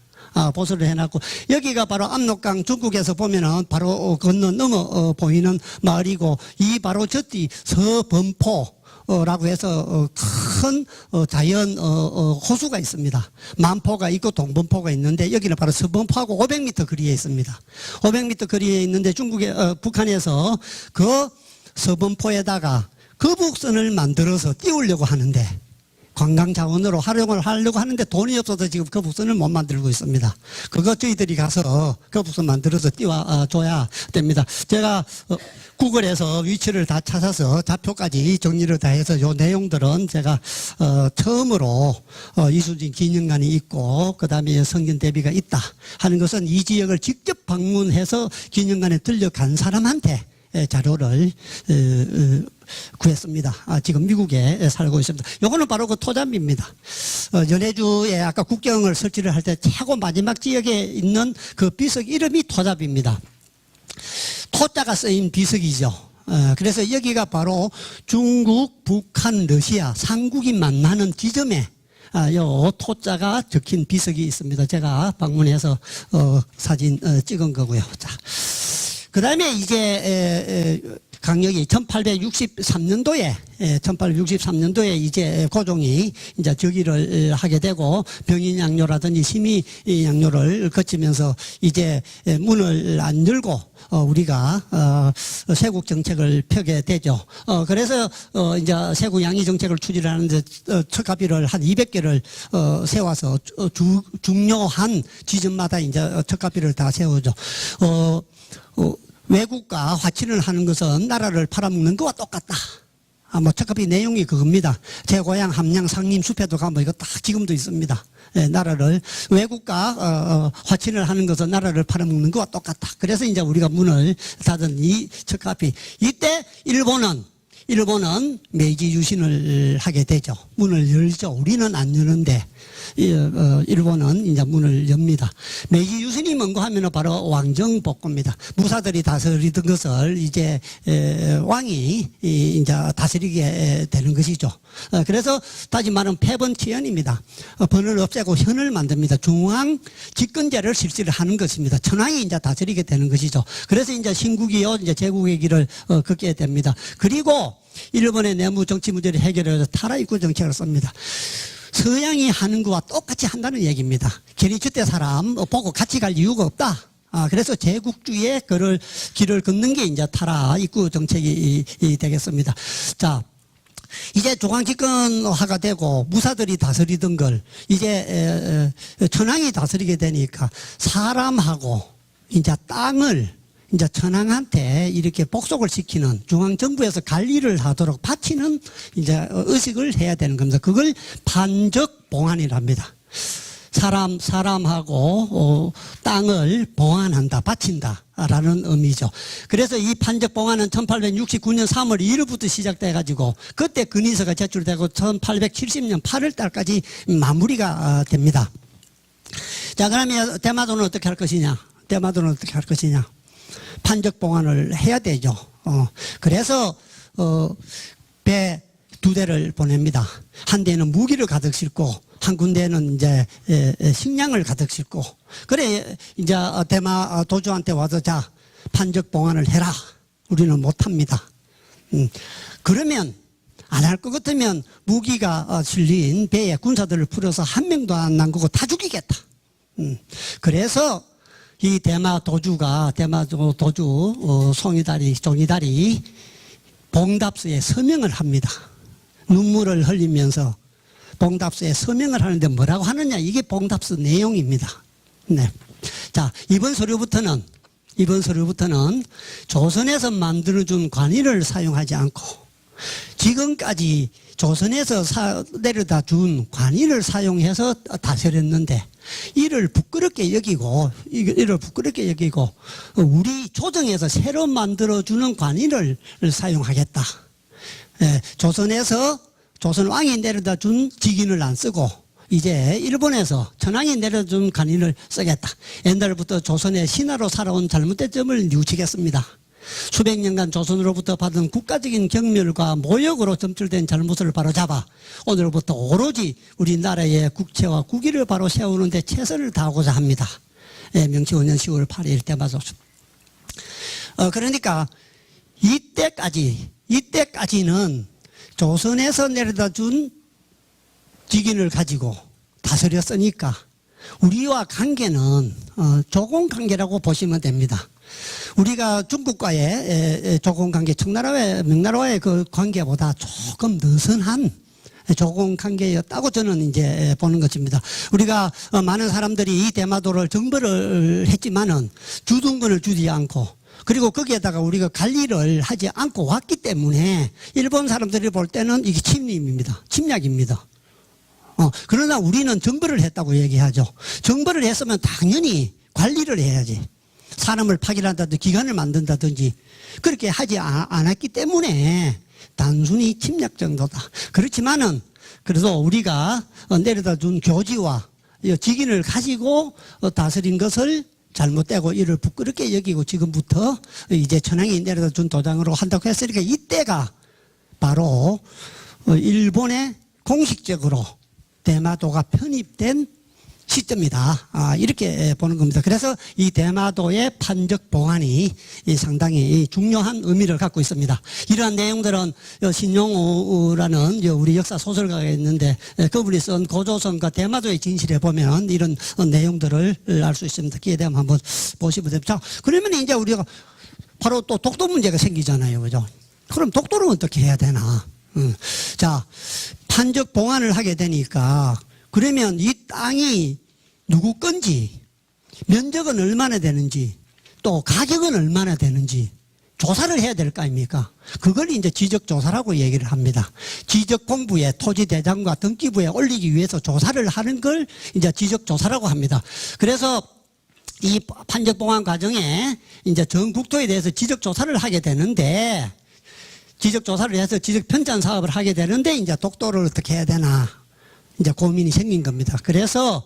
보수를 해놨고 여기가 바로 압록강 중국에서 보면은 바로 건너 넘어 보이는 마을이고 이 바로 저뒤 서범포라고 해서 큰 자연 호수가 있습니다. 만포가 있고 동범포가 있는데 여기는 바로 서범포하고 500m 거리에 있습니다. 500m 거리에 있는데 북한에서 그 서범포에다가 거북선을 만들어서 띄우려고 하는데 관광 자원으로 활용을 하려고 하는데 돈이 없어서 지금 거북선을 못 만들고 있습니다. 그거 저희들이 가서 거북선 만들어서 띄워줘야 됩니다. 제가 구글에서 위치를 다 찾아서 좌표까지 정리를 다 해서 요 내용들은 제가 처음으로 이순신 기념관이 있고 그 다음에 성균 대비가 있다 하는 것은 이 지역을 직접 방문해서 기념관에 들려간 사람한테 자료를 구했습니다. 지금 미국에 살고 있습니다. 요거는 바로 그 토잡입니다. 연해주에 아까 국경을 설치를 할 때 최고 마지막 지역에 있는 그 비석 이름이 토잡입니다. 토자가 쓰인 비석이죠. 그래서 여기가 바로 중국, 북한, 러시아 3국이 만나는 지점에 요 토자가 적힌 비석이 있습니다. 제가 방문해서 사진 찍은 거고요. 자, 그 다음에 이제 강력이 1863년도에 이제 고종이 이제 즉위를 하게 되고 병인양요라든지 심의양요를 거치면서 이제 문을 안 열고 우리가 세국 정책을 펴게 되죠. 그래서 이제 세국 양위 정책을 추진하는데 척가비를 한 200개를 세워서 중요한 지점마다 이제 척가비를 다 세우죠. 외국과 화친을 하는 것은 나라를 팔아먹는 것과 똑같다. 척가비 내용이 그겁니다. 제 고향 함양 상림 숲에도 가면 이거 딱 지금도 있습니다. 나라를 외국과 화친을 하는 것은 나라를 팔아먹는 것과 똑같다. 그래서 이제 우리가 문을 닫은 이 척가비. 이때 일본은 메이지 유신을 하게 되죠. 문을 열죠. 우리는 안 여는데 일본은 이제 문을 엽니다. 메이지 유신이 뭔가 하면은 바로 왕정복고입니다. 무사들이 다스리던 것을 이제 왕이 이제 다스리게 되는 것이죠. 그래서 다시 말하면 패번치현입니다. 번을 없애고 현을 만듭니다. 중앙 집권제를 실시를 하는 것입니다. 천황이 이제 다스리게 되는 것이죠. 그래서 이제 신국이요 이제 제국의 길을 걷게 됩니다. 그리고 일본의 내무 정치 문제를 해결해서 탈화입구 정책을 씁니다. 서양이 하는 것과 똑같이 한다는 얘기입니다. 괜히 저때 사람 보고 같이 갈 이유가 없다. 그래서 제국주의의 길을 걷는 게 이제 탈화입구 정책이 되겠습니다. 자, 이제 중앙집권화가 되고 무사들이 다스리던 걸 이제 천황이 다스리게 되니까 사람하고 이제 땅을 이제 천황한테 이렇게 복속을 시키는 중앙정부에서 관리를 하도록 바치는 이제 의식을 해야 되는 겁니다. 그걸 판적봉안이랍니다. 사람하고 땅을 봉안한다, 바친다라는 의미죠. 그래서 이 판적봉안은 1869년 3월 2일부터 시작돼가지고 그때 건의서가 제출되고 1870년 8월 달까지 마무리가 됩니다. 자, 그러면 대마도는 어떻게 할 것이냐? 판적봉안을 해야 되죠. 그래서 배 2대를 보냅니다. 한 대는 무기를 가득 싣고 한 군데는 이제 식량을 가득 싣고 그래 이제 대마 도주한테 와서 자 판적봉안을 해라. 우리는 못합니다. 그러면 안 할 것 같으면 무기가 실린 배에 군사들을 풀어서 한 명도 안 남기고 다 죽이겠다. 그래서 이 대마 도주 종이다리 봉답서에 서명을 합니다. 눈물을 흘리면서 봉답서에 서명을 하는데 뭐라고 하느냐 이게 봉답서 내용입니다. 네. 자, 이번 서류부터는 조선에서 만들어준 관의를 사용하지 않고 지금까지 조선에서 내려다 준 관인을 사용해서 다스렸는데 이를 부끄럽게 여기고 우리 조정에서 새로 만들어주는 관인을 사용하겠다. 조선에서 조선 왕이 내려다 준 직인을 안 쓰고 이제 일본에서 천황이 내려준 관인을 쓰겠다. 옛날부터 조선의 신하로 살아온 잘못된 점을 뉘우치겠습니다. 수백 년간 조선으로부터 받은 국가적인 경멸과 모욕으로 점출된 잘못을 바로잡아 오늘부터 오로지 우리나라의 국채와 국위를 바로 세우는 데 최선을 다하고자 합니다. 명치 5년 10월 8일 대마도. 그러니까 이때까지는 조선에서 내려다 준 직인을 가지고 다스렸으니까 우리와 관계는 조공 관계라고 보시면 됩니다. 우리가 중국과의 조공 관계, 청나라와의 명나라와의 그 관계보다 조금 느슨한 조공 관계였다고 저는 이제 보는 것입니다. 우리가 많은 사람들이 이 대마도를 정벌을 했지만은 주둔권을 주지 않고 그리고 거기에다가 우리가 관리를 하지 않고 왔기 때문에 일본 사람들이 볼 때는 이게 침입입니다. 침략입니다. 그러나 우리는 정벌을 했다고 얘기하죠. 정벌을 했으면 당연히 관리를 해야지. 사람을 파견한다든지 기관을 만든다든지 그렇게 하지 않았기 때문에 단순히 침략 정도다. 그렇지만은 그래도 우리가 내려다 준 교지와 직인을 가지고 다스린 것을 잘못되고 이를 부끄럽게 여기고 지금부터 이제 천황이 내려다 준 도장으로 한다고 했으니까 이때가 바로 일본에 공식적으로 대마도가 편입된 시점이다. 이렇게 보는 겁니다. 그래서 이 대마도의 판적 봉안이 상당히 중요한 의미를 갖고 있습니다. 이러한 내용들은 신용우라는 우리 역사 소설가가 있는데 그분이 쓴 고조선과 대마도의 진실에 보면 이런 내용들을 알 수 있습니다. 기회 되면 한번 보시면 됩니다. 자, 그러면 이제 우리가 바로 또 독도 문제가 생기잖아요. 그죠? 그럼 독도는 어떻게 해야 되나? 자, 판적 봉안을 하게 되니까 그러면 이 땅이 누구 건지, 면적은 얼마나 되는지, 또 가격은 얼마나 되는지 조사를 해야 될 거 아닙니까? 그걸 이제 지적조사라고 얘기를 합니다. 지적공부에 토지대장과 등기부에 올리기 위해서 조사를 하는 걸 이제 지적조사라고 합니다. 그래서 이 판적봉안 과정에 이제 전 국토에 대해서 지적조사를 하게 되는데, 지적조사를 해서 지적편찬 사업을 하게 되는데, 이제 독도를 어떻게 해야 되나. 이제 고민이 생긴 겁니다. 그래서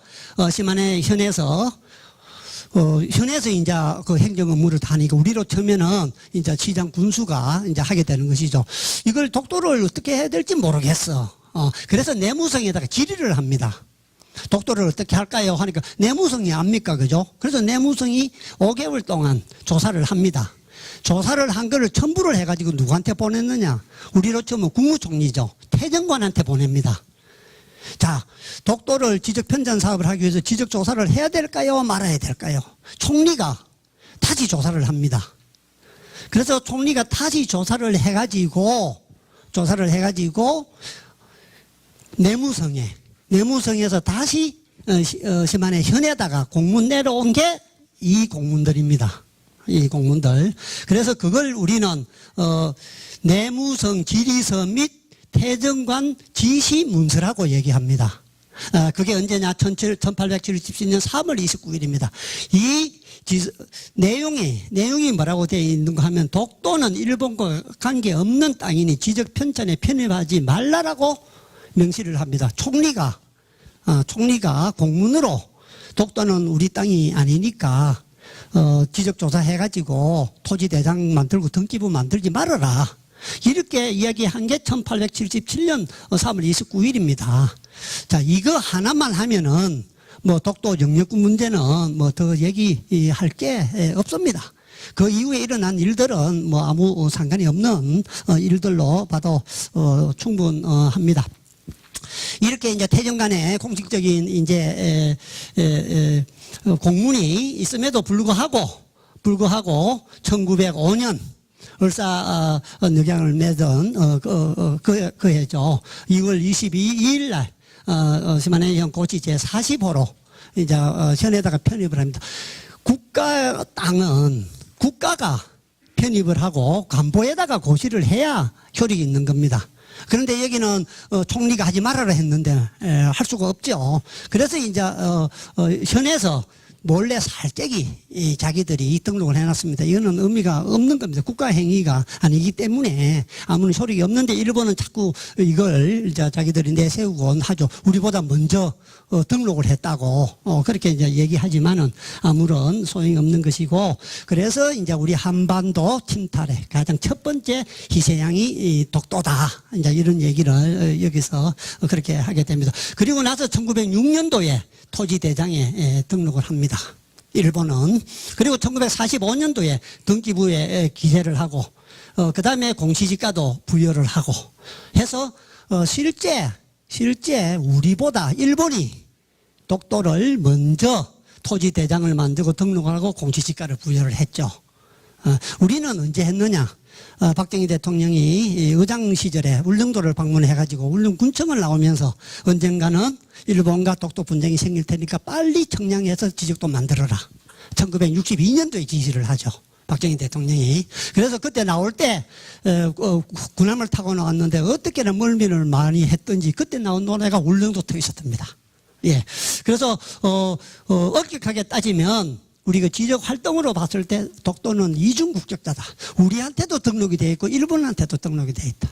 시마네 현에서 이제 그 행정 업무를 다니고 우리로 치면은 이제 시장 군수가 이제 하게 되는 것이죠. 이걸 독도를 어떻게 해야 될지 모르겠어. 그래서 내무성에다가 질의를 합니다. 독도를 어떻게 할까요? 하니까 내무성이 압니까, 그죠? 그래서 내무성이 5개월 동안 조사를 합니다. 조사를 한 거를 첨부를 해가지고 누구한테 보냈느냐? 우리로 치면 국무총리죠. 태정관한테 보냅니다. 자, 독도를 지적편찬 사업을 하기 위해서 지적조사를 해야 될까요? 말아야 될까요? 총리가 다시 조사를 합니다. 그래서 총리가 다시 조사를 해가지고 내무성에서 다시 시마네 현에다가 공문 내려온 게 이 공문들입니다. 이 공문들. 그래서 그걸 우리는 내무성 질의서 및 태정관 지시문서라고 얘기합니다. 그게 언제냐? 1877년 3월 29일입니다. 이 내용이 뭐라고 되어 있는가 하면 독도는 일본과 관계없는 땅이니 지적 편찬에 편입하지 말라라고 명시를 합니다. 총리가 공문으로 독도는 우리 땅이 아니니까 지적조사 해가지고 토지대장 만들고 등기부 만들지 말아라. 이렇게 이야기한 게 1877년 3월 29일입니다. 자, 이거 하나만 하면은 뭐 독도 영역군 문제는 뭐 더 얘기할 게 없습니다. 그 이후에 일어난 일들은 뭐 아무 상관이 없는 일들로 봐도 충분합니다. 이렇게 이제 태정관에 공식적인 이제 공문이 있음에도 불구하고 1905년 을사늑양을 맺은 그 해죠. 2월 22일 날 시마네 현 고치 제40호로 이제 현에다가 편입을 합니다. 국가 땅은 국가가 편입을 하고 간부에다가 고시를 해야 효력이 있는 겁니다. 그런데 여기는 총리가 하지 말아라 했는데 할 수가 없죠. 그래서 이제 현에서 몰래 살짝이 자기들이 등록을 해놨습니다. 이거는 의미가 없는 겁니다. 국가 행위가 아니기 때문에 아무런 효력이 없는데 일본은 자꾸 이걸 이제 자기들이 내세우곤 하죠. 우리보다 먼저 등록을 했다고 그렇게 이제 얘기하지만은 아무런 소용이 없는 것이고, 그래서 이제 우리 한반도 침탈의 가장 첫 번째 희생양이 독도다. 이제 이런 얘기를 여기서 그렇게 하게 됩니다. 그리고 나서 1906년도에 토지대장에 등록을 합니다. 일본은. 그리고 1945년도에 등기부에 기재를 하고, 그 다음에 공시지가도 부여를 하고 해서, 실제 우리보다 일본이 독도를 먼저 토지대장을 만들고 등록을 하고 공시지가를 부여를 했죠. 우리는 언제 했느냐? 박정희 대통령이 의장 시절에 울릉도를 방문해가지고 울릉군청을 나오면서 언젠가는 일본과 독도 분쟁이 생길 테니까 빨리 청량해서 지적도 만들어라. 1962년도에 지시를 하죠. 박정희 대통령이. 그래서 그때 나올 때 군함을 타고 나왔는데 어떻게나 멀미를 많이 했던지 그때 나온 노래가 울릉도 터있었답니다. 예. 그래서 엄격하게 따지면 우리 그 지적 활동으로 봤을 때 독도는 이중 국적자다. 우리한테도 등록이 돼 있고 일본한테도 등록이 돼 있다.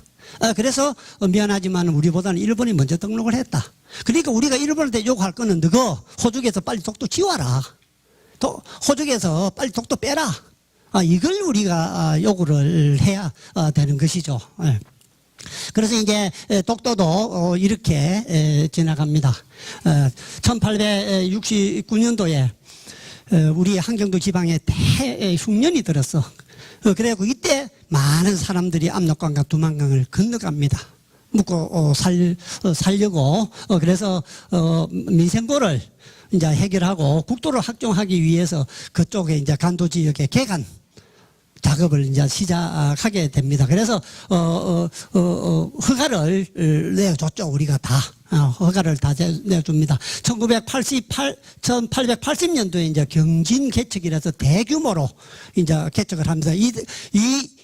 그래서 미안하지만 우리보다는 일본이 먼저 등록을 했다. 그러니까 우리가 일본한테 요구할 거는 너가 호주에서 빨리 독도 지워라. 호주에서 빨리 독도 빼라. 이걸 우리가 요구를 해야 되는 것이죠. 그래서 이제 독도도 이렇게 지나갑니다. 1869년도에 우리 한경도 지방에 대흉년이 들었어. 그래갖고 이때 많은 사람들이 압록강과 두만강을 건너갑니다. 묵고 살려고. 그래서 민생고를 이제 해결하고 국도를 확정하기 위해서 그쪽에 이제 간도 지역에 개간 작업을 이제 시작하게 됩니다. 그래서 허가를 내줬죠. 우리가 다 허가를 다 내줍니다. 1880년도에 이제 경진 개척이라서 대규모로 이제 개척을 합니다.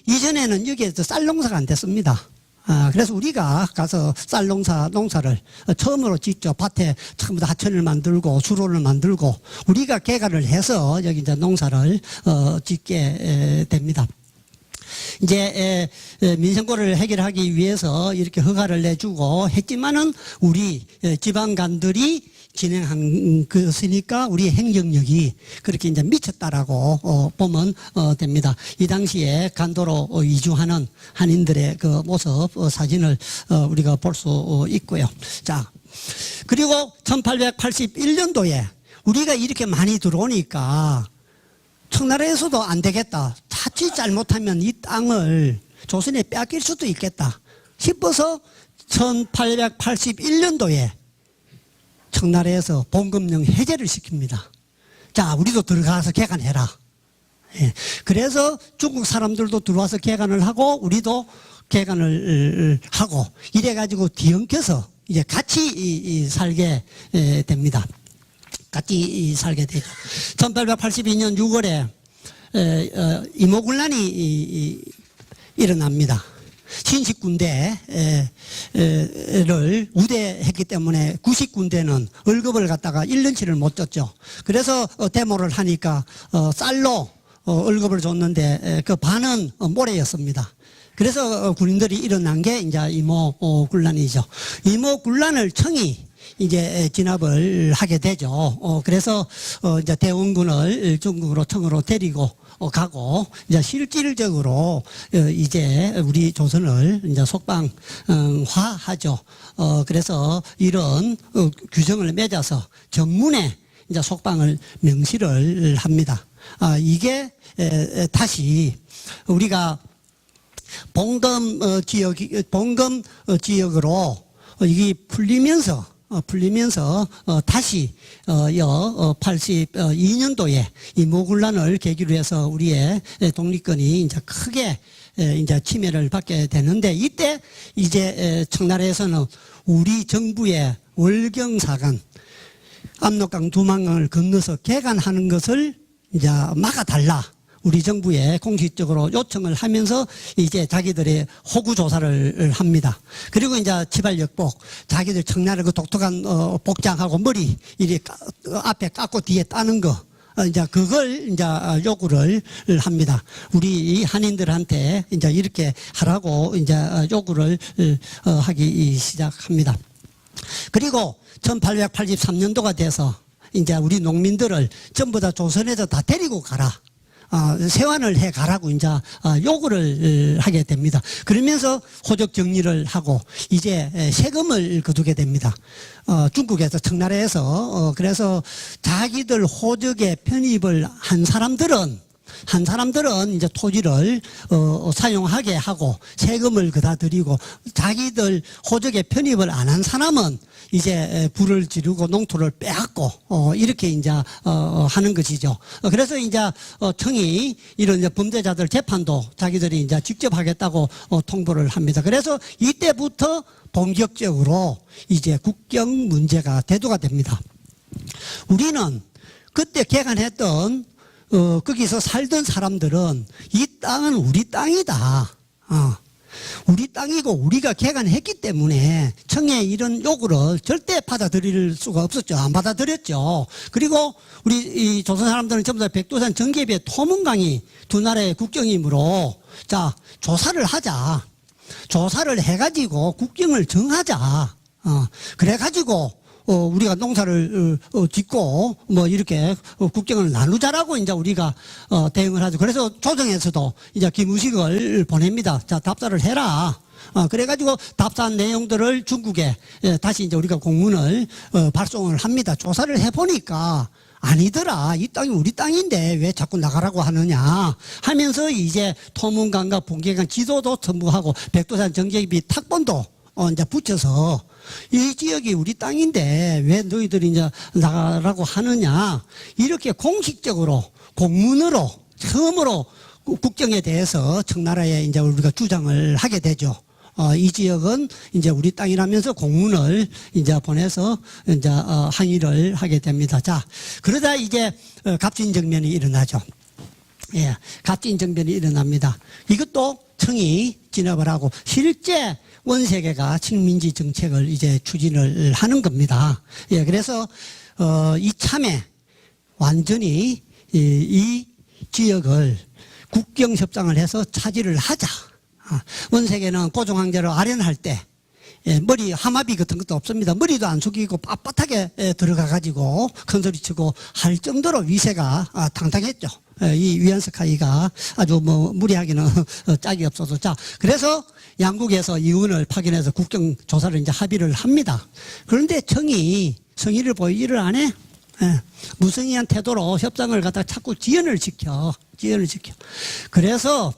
이전에는 여기에서 쌀 농사가 안 됐습니다. 그래서 우리가 가서 농사를 처음으로 짓죠. 밭에 전부 다 하천을 만들고 수로를 만들고 우리가 개간을 해서 여기 이제 농사를 짓게 됩니다. 이제 민생고를 해결하기 위해서 이렇게 허가를 내주고 했지만은 우리 지방간들이 진행한 것이니까 우리의 행정력이 그렇게 이제 미쳤다라고 보면 됩니다. 이 당시에 간도로 이주하는 한인들의 그 모습 사진을 우리가 볼 수 있고요. 자, 그리고 1881년도에 우리가 이렇게 많이 들어오니까 청나라에서도 안 되겠다. 자칫 잘못하면 이 땅을 조선에 빼앗길 수도 있겠다 싶어서 1881년도에 청나라에서 봉급령 해제를 시킵니다. 자, 우리도 들어가서 개간해라. 예. 그래서 중국 사람들도 들어와서 개간을 하고 우리도 개간을 하고 이래가지고 뒤엉켜서 이제 같이 살게 됩니다. 같이 살게 되죠. 1882년 6월에 이모군란이 일어납니다. 신식군대를 우대했기 때문에 구식군대는 월급을 갖다가 1년치를 못 줬죠. 그래서 데모를 하니까 쌀로 월급을 줬는데 그 반은 모래였습니다. 그래서 군인들이 일어난 게 이제 이모군란이죠. 이모군란을 청이 이제 진압을 하게 되죠. 그래서 이제 대원군을 중국으로 청으로 데리고 가고 이제 실질적으로 이제 우리 조선을 이제 속방화하죠. 그래서 이런 규정을 맺어서 정문에 이제 속방을 명시를 합니다. 이게 다시 우리가 봉검 지역으로 이게 풀리면서 다시 82년도에 이 모군란을 계기로 해서 우리의 독립권이 이제 크게 이제 침해를 받게 되는데 이때 이제 청나라에서는 우리 정부의 월경사관 압록강 두만강을 건너서 개간하는 것을 이제 막아달라. 우리 정부에 공식적으로 요청을 하면서 이제 자기들의 호구 조사를 합니다. 그리고 이제 지발역복, 자기들 청나라 그 독특한 복장하고 머리 이리 앞에 깎고 뒤에 따는 거. 이제 그걸 이제 요구를 합니다. 우리 한인들한테 이제 이렇게 하라고 이제 요구를 하기 시작합니다. 그리고 1883년도가 돼서 이제 우리 농민들을 전부 다 조선에서 다 데리고 가라. 세환을 해 가라고 이제 요구를 하게 됩니다. 그러면서 호적 정리를 하고 이제 세금을 거두게 됩니다. 중국에서 청나라에서 그래서 자기들 호적에 편입을 한 사람들은 이제 토지를 사용하게 하고 세금을 그다 드리고 자기들 호적에 편입을 안 한 사람은 이제 불을 지르고 농토를 빼앗고 이렇게 이제 하는 것이죠. 그래서 이제 청이 이런 이제 범죄자들 재판도 자기들이 이제 직접 하겠다고 통보를 합니다. 그래서 이때부터 본격적으로 이제 국경 문제가 대두가 됩니다. 우리는 그때 개간했던 거기서 살던 사람들은 이 땅은 우리 땅이다. 우리 땅이고 우리가 개간했기 때문에 청의 이런 요구를 절대 받아들일 수가 없었죠. 안 받아들였죠. 그리고 우리 이 조선 사람들은 전부 다 백두산 정계비의 토문강이 두 나라의 국경이므로 자 조사를 하자. 조사를 해가지고 국경을 정하자. 그래가지고 우리가 농사를 짓고 뭐 이렇게 국경을 나누자라고 이제 우리가 대응을 하죠. 그래서 조정에서도 이제 김우식을 보냅니다. 자, 답사를 해라. 그래가지고 답사한 내용들을 중국에 다시 이제 우리가 공문을 발송을 합니다. 조사를 해보니까 아니더라. 이 땅이 우리 땅인데 왜 자꾸 나가라고 하느냐 하면서 이제 토문강과 봉계강 지도도 첨부하고 백두산 정계비 탁본도 이제 붙여서 이 지역이 우리 땅인데 왜 너희들이 이제 나가라고 하느냐 이렇게 공식적으로 공문으로 처음으로 국경에 대해서 청나라에 이제 우리가 주장을 하게 되죠. 이 지역은 이제 우리 땅이라면서 공문을 이제 보내서 이제 항의를 하게 됩니다. 자, 그러다 이제 갑진정변이 일어나죠. 예, 갑진정변이 일어납니다. 이것도 청이 진압을 하고 실제 원세계가 식민지 정책을 이제 추진을 하는 겁니다. 예, 그래서 이참에 완전히 이 지역을 국경 협상을 해서 차지를 하자. 원세계는 고종황제를 아련할 때 머리 하마비 같은 것도 없습니다. 머리도 안 숙이고 빳빳하게 들어가가지고 큰소리 치고 할 정도로 위세가 당당했죠. 이 위안스카이가 아주 뭐 무리하기는 짝이 없어서 자 그래서 양국에서 이윤을 파견해서 국경 조사를 이제 합의를 합니다. 그런데 청이 성의를 보이지를 않아. 무성의한 태도로 협상을 갖다 자꾸 지연을 시켜. 그래서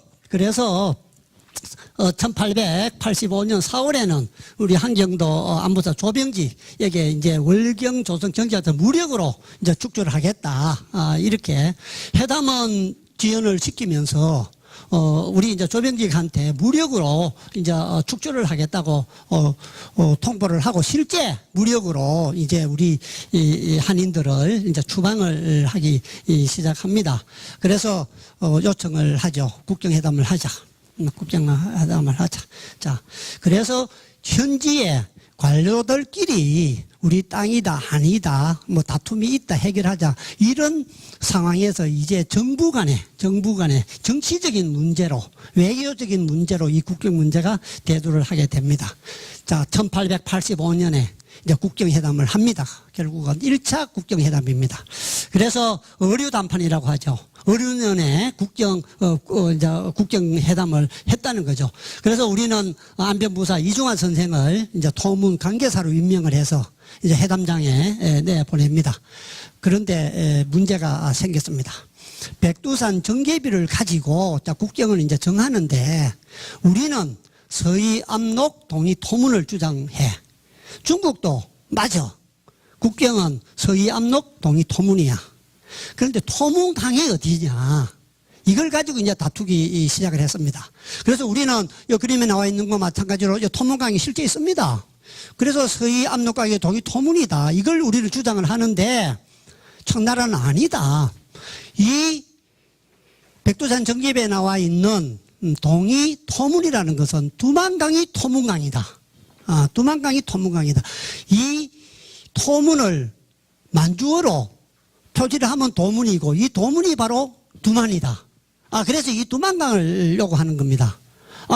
1885년 4월에는 우리 한경도 안보사 조병지에게 이제 월경 조선 경제한테 무력으로 이제 축조를 하겠다. 이렇게 회담은 지연을 시키면서 우리 이제 조병직한테 무력으로 이제 축조를 하겠다고 통보를 하고 실제 무력으로 이제 우리 이 한인들을 이제 추방을 하기 시작합니다. 그래서 요청을 하죠. 국경회담을 하자. 국경회담을 하자. 자, 그래서 현지에 관료들끼리 우리 땅이다 아니다 뭐 다툼이 있다 해결하자 이런 상황에서 이제 정부 간의 정치적인 문제로 외교적인 문제로 이 국경 문제가 대두를 하게 됩니다. 자, 1885년에 이제 국경회담을 합니다. 결국은 1차 국경회담입니다. 그래서 의료담판이라고 하죠. 의료년에 국경회담을 했다는 거죠. 그래서 우리는 안변부사 이중환 선생을 이제 토문 관계사로 임명을 해서 이제 회담장에 내보냅니다. 그런데 문제가 생겼습니다. 백두산 정계비를 가지고 국경을 이제 정하는데 우리는 서희 압록 동이 토문을 주장해. 중국도 맞아. 국경은 서희 압록 동이 토문이야. 그런데 토문강이 어디냐? 이걸 가지고 이제 다투기 시작을 했습니다. 그래서 우리는 이 그림에 나와 있는 것과 마찬가지로 이 토문강이 실제 있습니다. 그래서 서희 압록강의 동이 토문이다. 이걸 우리는 주장을 하는데 청나라는 아니다. 이 백두산 정계배에 나와 있는 동이 토문이라는 것은 두만강이 토문강이다. 두만강이 토문강이다. 이 토문을 만주어로 표지를 하면 도문이고 이 도문이 바로 두만이다. 그래서 이 두만강을 요구하는 겁니다.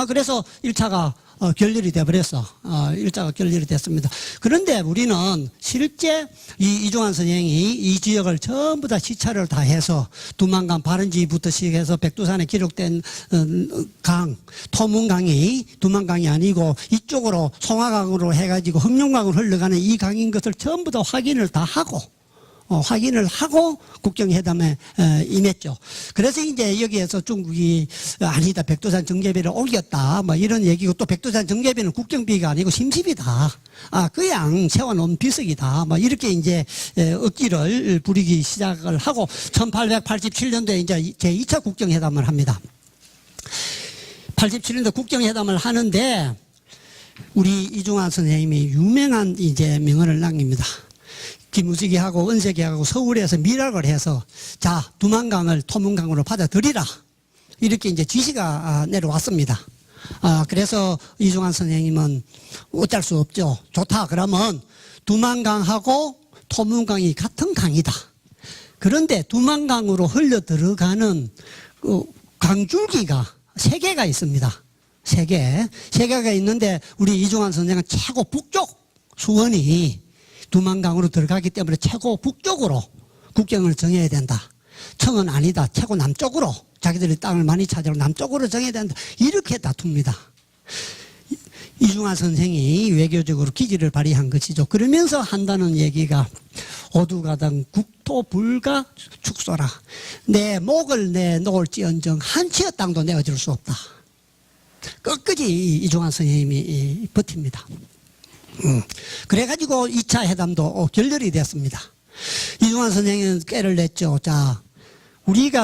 그래서 1차가 결렬이 돼버렸어. 1차가 결렬이 됐습니다. 그런데 우리는 실제 이종환 선생이 이 지역을 전부 다 시찰을 다 해서 두만강 발원지부터 시작해서 백두산에 기록된 강, 토문강이 두만강이 아니고 이쪽으로 송화강으로 해가지고 흑룡강으로 흘러가는 이 강인 것을 전부 다 확인을 다 하고 국경회담에 임했죠. 그래서 이제 여기에서 중국이 아니다, 백두산 정계비를 옮겼다, 뭐 이런 얘기고, 또 백두산 정계비는 국경비가 아니고 심시비다. 그냥 세워놓은 비석이다. 뭐 이렇게 이제 억지를 부리기 시작을 하고 1887년도에 이제 제2차 국경회담을 합니다. 87년도 국경회담을 하는데 우리 이종환 선생님이 유명한 이제 명언을 남깁니다. 김우식이하고 은색이하고 서울에서 밀락을 해서 자, 두만강을 토문강으로 받아들이라, 이렇게 이제 지시가 내려왔습니다. 그래서 이종환 선생님은 어쩔 수 없죠. 좋다, 그러면 두만강하고 토문강이 같은 강이다. 그런데 두만강으로 흘러 들어가는 강줄기가 3개가 있습니다. 3개가 있는데 우리 이종환 선생은 최고 북쪽 수원이 두만강으로 들어가기 때문에 최고 북쪽으로 국경을 정해야 된다. 청은 아니다. 최고 남쪽으로, 자기들이 땅을 많이 차지하고 남쪽으로 정해야 된다. 이렇게 다툽니다. 이중환 선생이 외교적으로 기지를 발휘한 것이죠. 그러면서 한다는 얘기가 오두가당 국토불가 축소라. 내 목을 내놓을지언정 한 치의 땅도 내어줄 수 없다. 끝까지 이중환 선생님이 버팁니다. 그래가지고 2차 회담도 결렬이 됐습니다. 이종환 선생님은 꾀를 냈죠. 자,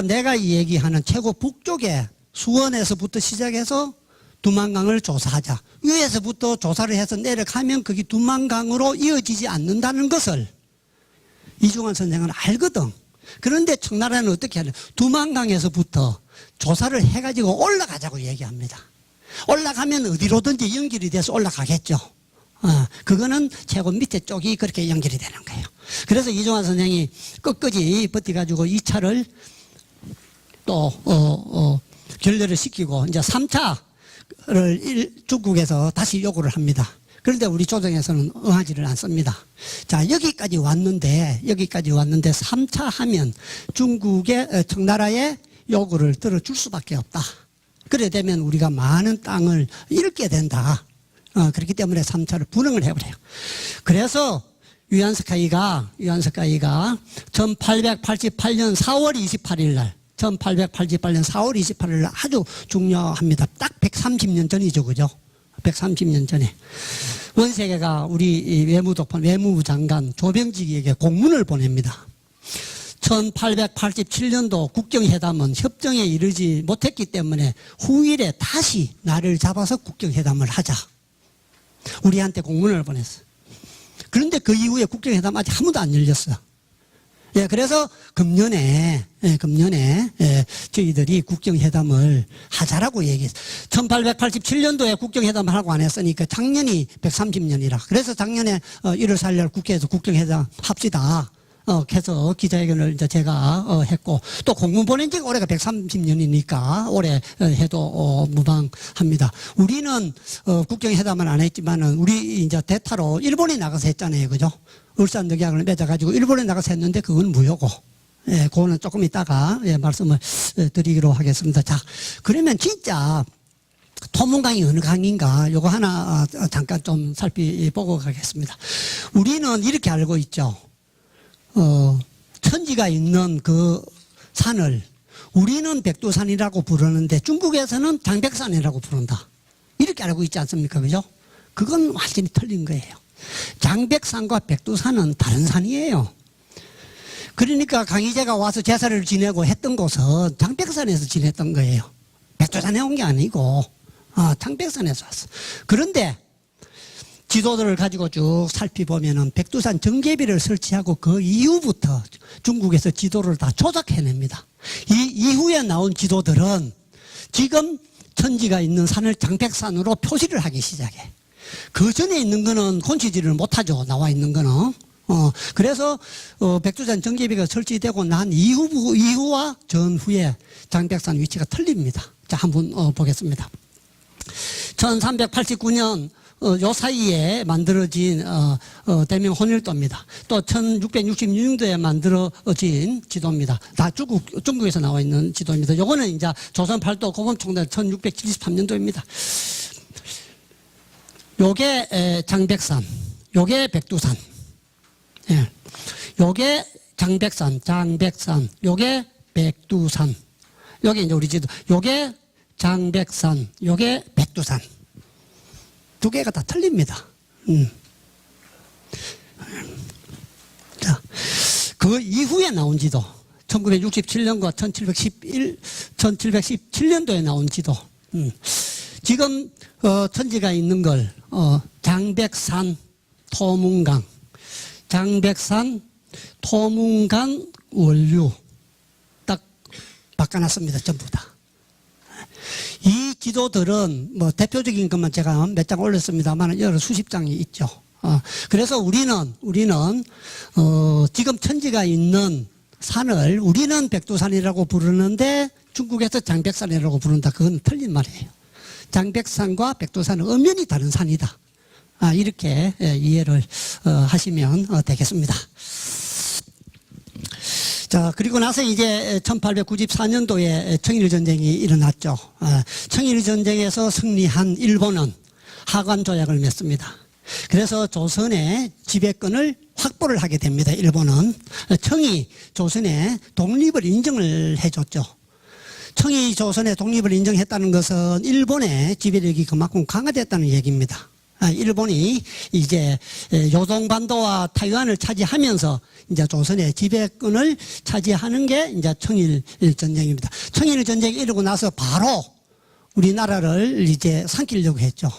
내가 얘기하는 최고 북쪽에 수원에서부터 시작해서 두만강을 조사하자. 위에서부터 조사를 해서 내려가면 그게 두만강으로 이어지지 않는다는 것을 이종환 선생은 알거든. 그런데 청나라는 어떻게 하냐. 두만강에서부터 조사를 해가지고 올라가자고 얘기합니다. 올라가면 어디로든지 연결이 돼서 올라가겠죠. 그거는 최고 밑에 쪽이 그렇게 연결이 되는 거예요. 그래서 이종환 선생이 끝까지 버텨가지고 2차를 또, 결렬을 시키고, 이제 3차를 중국에서 다시 요구를 합니다. 그런데 우리 조정에서는 응하지를 않습니다. 자, 여기까지 왔는데 3차 하면 중국의 청나라의 요구를 들어줄 수밖에 없다. 그래 되면 우리가 많은 땅을 잃게 된다. 그렇기 때문에 3차를 분응을 해버려요. 그래서 유안스카이가 1888년 4월 28일 날, 1888년 4월 28일 날 아주 중요합니다. 딱 130년 전이죠, 그죠? 130년 전에. 원세계가 우리 외무부 장관 조병직에게 공문을 보냅니다. 1887년도 국경회담은 협정에 이르지 못했기 때문에 후일에 다시 날을 잡아서 국경회담을 하자. 우리한테 공문을 보냈어. 그런데 그 이후에 국경회담 아직 한 번도 안 열렸어요. 그래서 금년에 저희들이 국경회담을 하자라고 얘기했어요. 1887년도에 국경회담을 하고 안 했으니까 작년이 130년이라. 그래서 작년에 1월 4일 날 국회에서 국경회담 합시다. 해서 기자회견을 이제 제가 했고, 또 공문 보낸 지가 올해가 130년이니까 올해 해도 무방합니다. 우리는 국경회담은 안 했지만은 우리 이제 대타로 일본에 나가서 했잖아요, 그죠? 울산 늑약을 맺어가지고 일본에 나가서 했는데 그건 무효고, 그거는 조금 이따가 말씀을 드리기로 하겠습니다. 자, 그러면 진짜 토문강이 어느 강인가 요거 하나 잠깐 좀 살펴보고 가겠습니다. 우리는 이렇게 알고 있죠. 천지가 있는 그 산을 우리는 백두산이라고 부르는데 중국에서는 장백산이라고 부른다. 이렇게 알고 있지 않습니까? 그죠? 그건 완전히 틀린 거예요. 장백산과 백두산은 다른 산이에요. 그러니까 강희제가 와서 제사를 지내고 했던 곳은 장백산에서 지냈던 거예요. 백두산에 온 게 아니고 장백산에서 왔어. 그런데 지도들을 가지고 쭉 살펴보면은 백두산 정계비를 설치하고 그 이후부터 중국에서 지도를 다 조작해냅니다. 이 이후에 나온 지도들은 지금 천지가 있는 산을 장백산으로 표시를 하기 시작해. 그 전에 있는 거는 곤치지를 못하죠. 나와 있는 거는. 그래서 백두산 정계비가 설치되고 난 이후와 전후에 장백산 위치가 틀립니다. 자, 한번 보겠습니다. 1389년 요 사이에 만들어진 대명 혼일도입니다. 또 1666년도에 만들어진 지도입니다. 다 중국에서 나와 있는 지도입니다. 요거는 이제 조선 팔도 고금총단 1673년도입니다. 요게 장백산, 요게 백두산. 예. 요게 장백산, 요게 백두산. 요게 이제 우리 지도. 요게 장백산, 요게 백두산. 두 개가 다 틀립니다. 자, 그 이후에 나온 지도. 1967년과 1717년도에 나온 지도. 지금, 천지가 있는 걸, 장백산, 토문강, 장백산, 토문강, 원류. 딱 바꿔놨습니다. 전부 다. 이 지도들은 뭐 대표적인 것만 제가 몇 장 올렸습니다만 여러 수십 장이 있죠. 그래서 우리는 지금 천지가 있는 산을 우리는 백두산이라고 부르는데 중국에서 장백산이라고 부른다. 그건 틀린 말이에요. 장백산과 백두산은 엄연히 다른 산이다. 이렇게 이해를 하시면 되겠습니다. 자, 그리고 나서 이제 1894년도에 청일전쟁이 일어났죠. 청일전쟁에서 승리한 일본은 하관조약을 맺습니다. 그래서 조선의 지배권을 확보를 하게 됩니다. 일본은. 청이 조선의 독립을 인정을 해줬죠. 청이 조선의 독립을 인정했다는 것은 일본의 지배력이 그만큼 강화됐다는 얘기입니다. 일본이 이제 요동반도와 타이완을 차지하면서 이제 조선의 지배권을 차지하는 게 이제 청일전쟁입니다. 청일전쟁이 이르고 나서 바로 우리나라를 이제 삼키려고 했죠.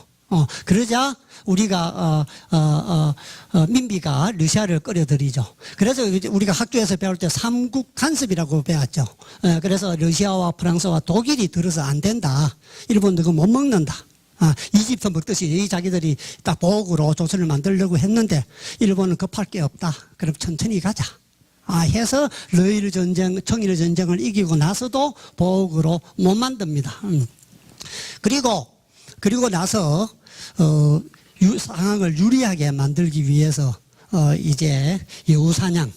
그러자 우리가 민비가 러시아를 끌어들이죠. 그래서 우리가 학교에서 배울 때 삼국 간섭이라고 배웠죠. 그래서 러시아와 프랑스와 독일이 들어서 안 된다. 일본도 그거 못 먹는다. 이집트 먹듯이 자기들이 딱 보복으로 조선을 만들려고 했는데 일본은 급할 게 없다. 그럼 천천히 가자. 해서 러일전쟁, 청일전쟁을 이기고 나서도 보복으로 못 만듭니다. 그리고 나서 상황을 유리하게 만들기 위해서 이제 여우사냥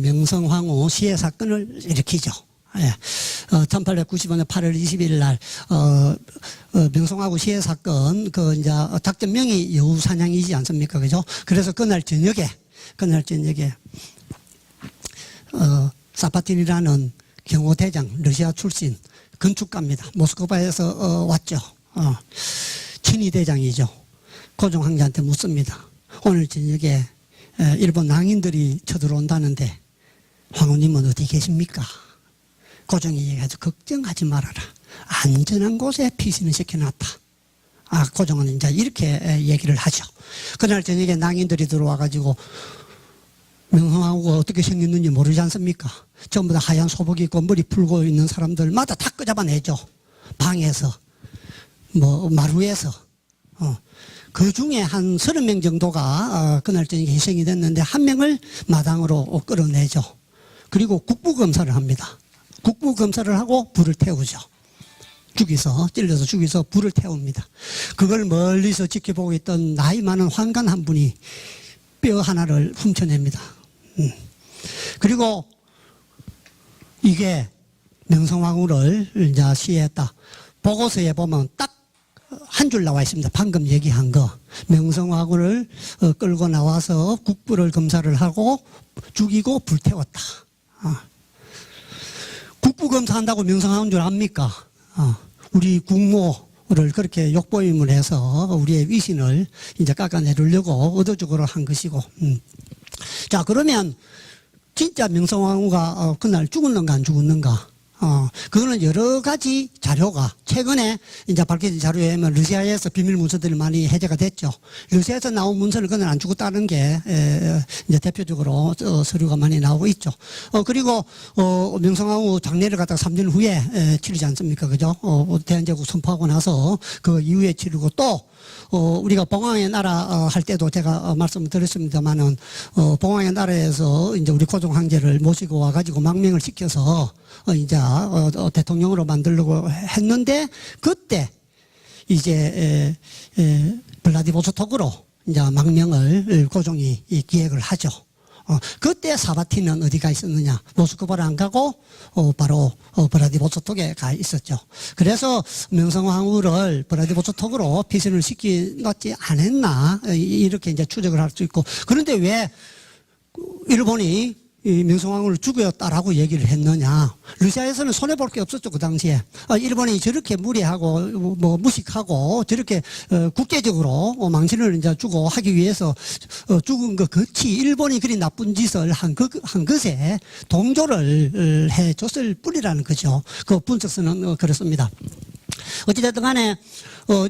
명성황후 시해 사건을 일으키죠. 1895년 8월 20일 날 명성황후 시해 사건 이제 작전명이 여우사냥이지 않습니까? 그죠? 그래서 그날 저녁에 사파틴이라는 경호대장 러시아 출신 건축가입니다. 모스크바에서 왔죠. 친위대장이죠. 고종 황제한테 묻습니다. 오늘 저녁에 일본 낭인들이 쳐들어온다는데 황후님은 어디 계십니까? 고종이 얘기하죠. 걱정하지 말아라. 안전한 곳에 피신을 시켜놨다. 고종은 이제 이렇게 얘기를 하죠. 그날 저녁에 낭인들이 들어와가지고 명성황후가 어떻게 생겼는지 모르지 않습니까? 전부 다 하얀 소복 입고 머리 풀고 있는 사람들마다 다 끄잡아내죠. 방에서, 마루에서. 그 중에 한 30명 정도가 그날 저녁에 희생이 됐는데 한 명을 마당으로 끌어내죠. 그리고 국부검사를 합니다. 국부검사를 하고 불을 태우죠. 찔러서 죽여서 불을 태웁니다. 그걸 멀리서 지켜보고 있던 나이 많은 환관 한 분이 뼈 하나를 훔쳐냅니다. 그리고 이게 명성황후를 이제 시해했다. 보고서에 보면 딱 한 줄 나와 있습니다. 방금 얘기한 거. 명성황후를 끌고 나와서 국부를 검사를 하고 죽이고 불태웠다. 국부검사한다고 명성황후인 줄 압니까? 우리 국모를 그렇게 욕보임을 해서 우리의 위신을 이제 깎아내리려고 의도적으로 한 것이고. 자, 그러면 진짜 명성황후가 그날 죽었는가 안 죽었는가? 그거는 여러 가지 자료가 최근에 이제 밝혀진 자료에 의하면 러시아에서 비밀 문서들이 많이 해제가 됐죠. 러시아에서 나온 문서를 그는 안 주고 따는 게 이제 대표적으로 서류가 많이 나오고 있죠. 그리고 명성황후 장례를 갖다가 3년 후에 치르지 않습니까? 그죠? 대한제국 선포하고 나서 그 이후에 치르고 또 우리가 봉황의 나라 할 때도 제가 말씀을 드렸습니다만은 봉황의 나라에서 이제 우리 고종 황제를 모시고 와가지고 망명을 시켜서 이제 대통령으로 만들려고 했는데 그때 이제 블라디보스톡으로 이제 망명을 고종이 기획을 하죠. 그때 사바티는 어디가 있었느냐? 모스크바를 안 가고 바로 블라디보스톡에 가 있었죠. 그래서 명성황후를 블라디보스톡으로 피신을 시키지 않았나 이렇게 이제 추적을 할 수 있고, 그런데 왜 일본이 이 명성황후를 죽였다라고 얘기를 했느냐? 러시아에서는 손해볼 게 없었죠, 그 당시에. 일본이 저렇게 무례하고 뭐 무식하고 저렇게 국제적으로 망신을 이제 주고 하기 위해서 죽은 것 같이 일본이 그리 나쁜 짓을 한 것에 동조를 해줬을 뿐이라는 거죠. 그 분석서는 그렇습니다. 어찌됐든 간에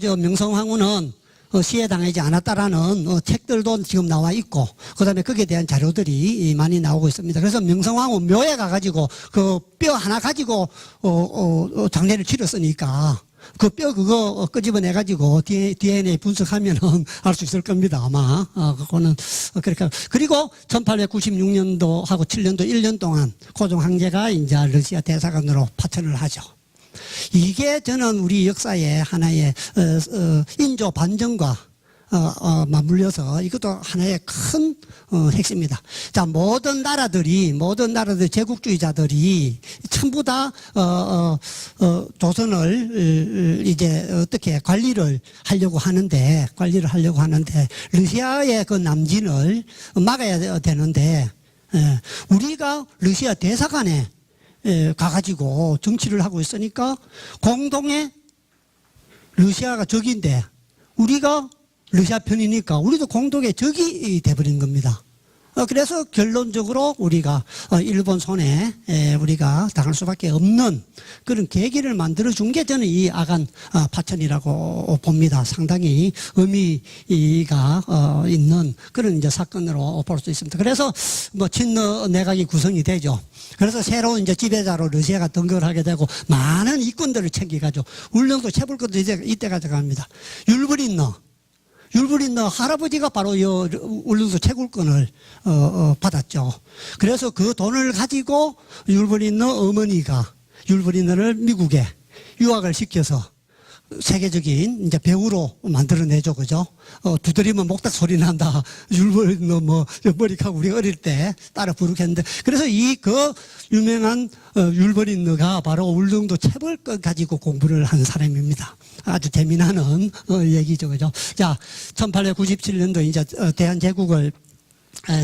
저 명성황후는 시해당하지 않았다라는 책들도 지금 나와 있고, 그 다음에 거기에 대한 자료들이 많이 나오고 있습니다. 그래서 명성황후 묘에 가가지고 그 뼈 하나 가지고 장례를 치렀으니까 그 뼈 그거 끄집어내가지고 DNA 분석하면은 알 수 있을 겁니다, 아마. 그거는 그렇게. 그리고 1896년도하고 7년도 1년 동안 고종 황제가 이제 러시아 대사관으로 파견을 하죠. 이게 저는 우리 역사의 하나의 인조 반정과 맞물려서 이것도 하나의 큰 핵심이다. 자, 모든 나라들이 제국주의자들이 전부 다 조선을 이제 어떻게 관리를 하려고 하는데 러시아의 그 남진을 막아야 되는데 우리가 러시아 대사관에 가가지고 정치를 하고 있으니까 공동의 러시아가 적인데 우리가 러시아 편이니까 우리도 공동의 적이 돼버린 겁니다. 그래서 결론적으로 우리가 일본 손에 우리가 당할 수밖에 없는 그런 계기를 만들어준 게 저는 이 아간 파천이라고 봅니다. 상당히 의미가 있는 그런 이제 사건으로 볼 수 있습니다. 그래서 뭐 친러 내각이 구성이 되죠. 그래서 새로운 이제 지배자로 러시아가 등극을 하게 되고 많은 이권들을 챙겨가지고 울릉도 채불권도 이때 가져갑니다. 율브린너 할아버지가 바로 울릉도 채굴권을 받았죠. 그래서 그 돈을 가지고 율브린너 어머니가 율브린너를 미국에 유학을 시켜서 세계적인 이제 배우로 만들어내죠, 그죠? 두드리면 목탁 소리 난다. 율브린너 머리카락 우리 어릴 때 따라 부르겠는데, 그래서 그 유명한 율브린너가 바로 울릉도 채굴권 가지고 공부를 한 사람입니다. 아주 재미나는 얘기죠, 그죠? 자, 1897년도 이제 대한제국을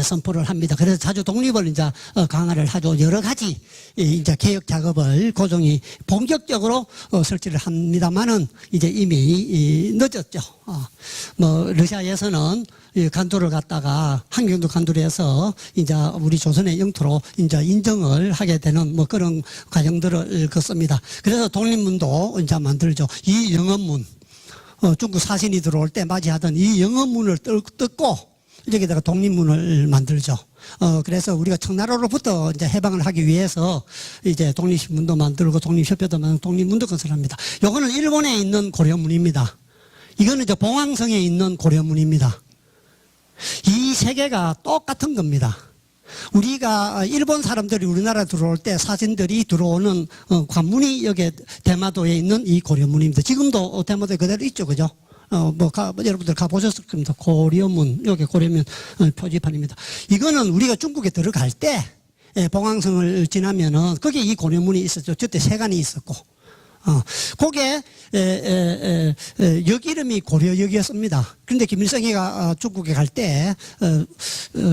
선포를 합니다. 그래서 자주 독립을 이제 강화를 하죠. 여러 가지 이제 개혁 작업을 고종이 본격적으로 설치를 합니다만은 이제 이미 늦었죠. 러시아에서는 간도를 갖다가 한경도 간도를 해서 이제 우리 조선의 영토로 이제 인정을 하게 되는 뭐 그런 과정들을 겪습니다. 그래서 독립문도 이제 만들죠. 이 영업문, 중국 사신이 들어올 때 맞이하던 이 영업문을 뜯고 여기다가 독립문을 만들죠. 그래서 우리가 청나라로부터 이제 해방을 하기 위해서 이제 독립신문도 만들고 독립협회도 만들고 독립문도 건설합니다. 요거는 일본에 있는 고려문입니다. 이거는 이제 봉황성에 있는 고려문입니다. 이 세 개가 똑같은 겁니다. 우리가 일본 사람들이 우리나라 들어올 때 사진들이 들어오는 관문이 여기 대마도에 있는 이 고려문입니다. 지금도 대마도에 그대로 있죠, 그죠? 여러분들 가보셨을 겁니다. 고려문, 여기 고려문 표지판입니다. 이거는 우리가 중국에 들어갈 때, 봉황성을 지나면은, 거기에 이 고려문이 있었죠. 저때 세관이 있었고, 거기에, 역 이름이 고려역이었습니다. 그런데 김일성이가 중국에 갈 때,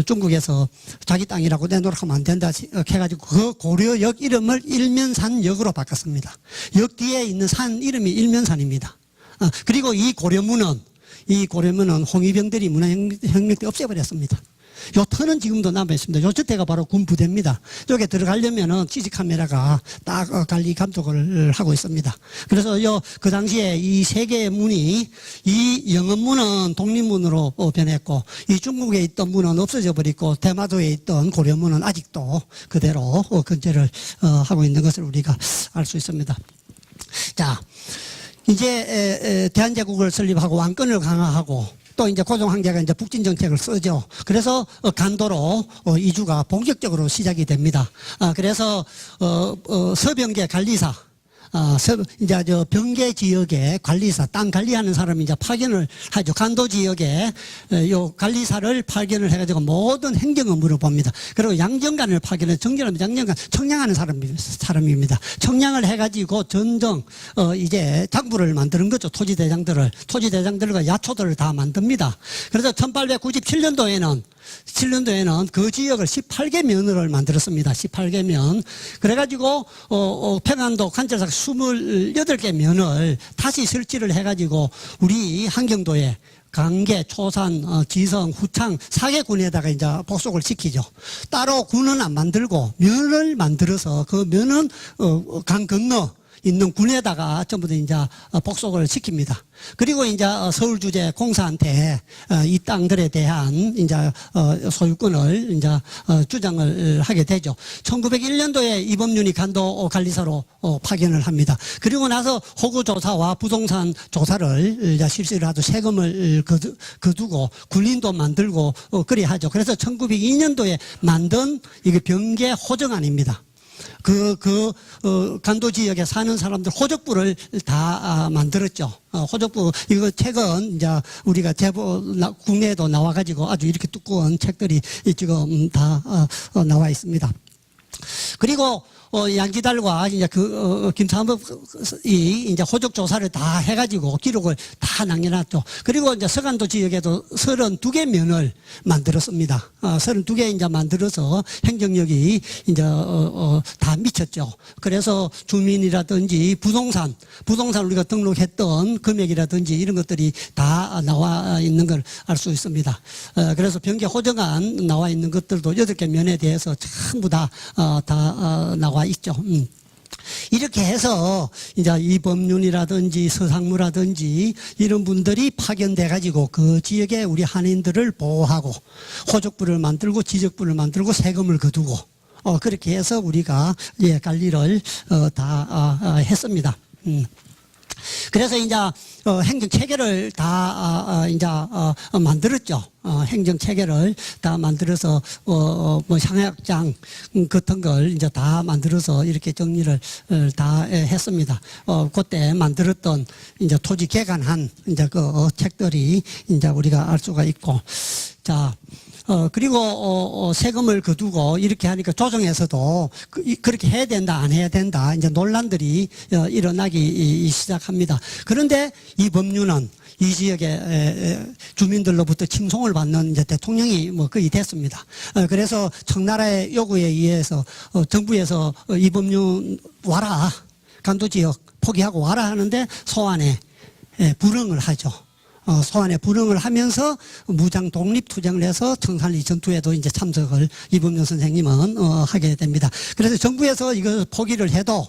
중국에서 자기 땅이라고 내놓으면 안 된다 해가지고 그 고려역 이름을 일면산역으로 바꿨습니다. 역 뒤에 있는 산 이름이 일면산입니다. 그리고 이 고려문은 홍위병들이 문화혁명 때 없애버렸습니다. 요 터는 지금도 남아 있습니다. 요 저때가 바로 군 부대입니다. 여기 들어가려면은 CC 카메라가 딱 관리 감독을 하고 있습니다. 그래서 그 당시에 이 세 개의 문이, 이 영업문은 독립문으로 변했고, 이 중국에 있던 문은 없어져 버리고, 대마도에 있던 고려문은 아직도 그대로 건재를 하고 있는 것을 우리가 알 수 있습니다. 자, 이제 대한제국을 설립하고 왕권을 강화하고, 또 이제 고종 황제가 이제 북진 정책을 쓰죠. 그래서 간도로 이주가 본격적으로 시작이 됩니다. 그래서 서병계 관리사, 이제 병계 지역의 관리사, 땅 관리하는 사람이 이제 파견을 하죠. 간도 지역에 요 관리사를 파견을 해가지고 모든 행정 업무를 봅니다. 그리고 양정관을 파견해, 정전하면 양정관, 청량하는 사람입니다. 청량을 해가지고 전정, 이제 장부를 만드는 거죠. 토지대장들과 야초들을 다 만듭니다. 그래서 1897년도에는 그 지역을 18개 면을 만들었습니다. 18개 면. 그래가지고, 평안도 관찰사 28개 면을 다시 설치를 해가지고, 우리 한경도에 강계, 초산, 지성, 후창 4개 군에다가 이제 복속을 시키죠. 따로 군은 안 만들고, 면을 만들어서 그 면은, 강 건너, 있는 군에다가 전부 다 이제 복속을 시킵니다. 그리고 이제 서울주재 공사한테 이 땅들에 대한 이제 소유권을 이제 주장을 하게 되죠. 1901년도에 이범윤이 간도 관리사로 파견을 합니다. 그리고 나서 호구 조사와 부동산 조사를 이제 실시를 하고 세금을 거두고 군린도 만들고 그리 하죠. 그래서 1902년도에 만든 이게 병계 호정안입니다. 간도 지역에 사는 사람들 호적부를 다 만들었죠. 호적부, 이거 책은 이제 우리가 국내에도 나와가지고 아주 이렇게 두꺼운 책들이 지금 다 나와 있습니다. 그리고 양지달과 이제 김사업이 이제 호적 조사를 다 해가지고 기록을 다 남겨놨죠. 그리고 이제 서간도 지역에도 32개 면을 만들었습니다. 32개 이제 만들어서 행정력이 이제 다 미쳤죠. 그래서 주민이라든지 부동산 우리가 등록했던 금액이라든지 이런 것들이 다 나와 있는 걸 알 수 있습니다. 그래서 병계 호정안 나와 있는 것들도 8개 면에 대해서 전부 다 나와 있죠. 이렇게 해서 이제 이범윤이라든지 서상무라든지 이런 분들이 파견돼 가지고 그 지역에 우리 한인들을 보호하고 호적부를 만들고 지적부를 만들고 세금을 거두고 그렇게 해서 우리가 관리를 다 했습니다. 그래서 이제 행정 체계를 다 이제 만들었죠. 행정 체계를 다 만들어서 뭐 향약장 같은 걸 이제 다 만들어서 이렇게 정리를 다 했습니다. 그때 만들었던 이제 토지 개간한 이제 그 책들이 이제 우리가 알 수가 있고, 자. 그리고 세금을 거두고 이렇게 하니까 조정에서도 그렇게 해야 된다 안 해야 된다 이제 논란들이 일어나기 시작합니다. 그런데 이 법률은 이 지역의 주민들로부터 칭송을 받는 이제 대통령이 뭐 거의 됐습니다. 그래서 청나라의 요구에 의해서 정부에서 이 법률 와라, 간도 지역 포기하고 와라 하는데 소환에 불응을 하죠. 소환에 불응을 하면서 무장 독립 투쟁을 해서 청산리 전투에도 이제 참석을 이범윤 선생님은 하게 됩니다. 그래서 정부에서 이걸 포기를 해도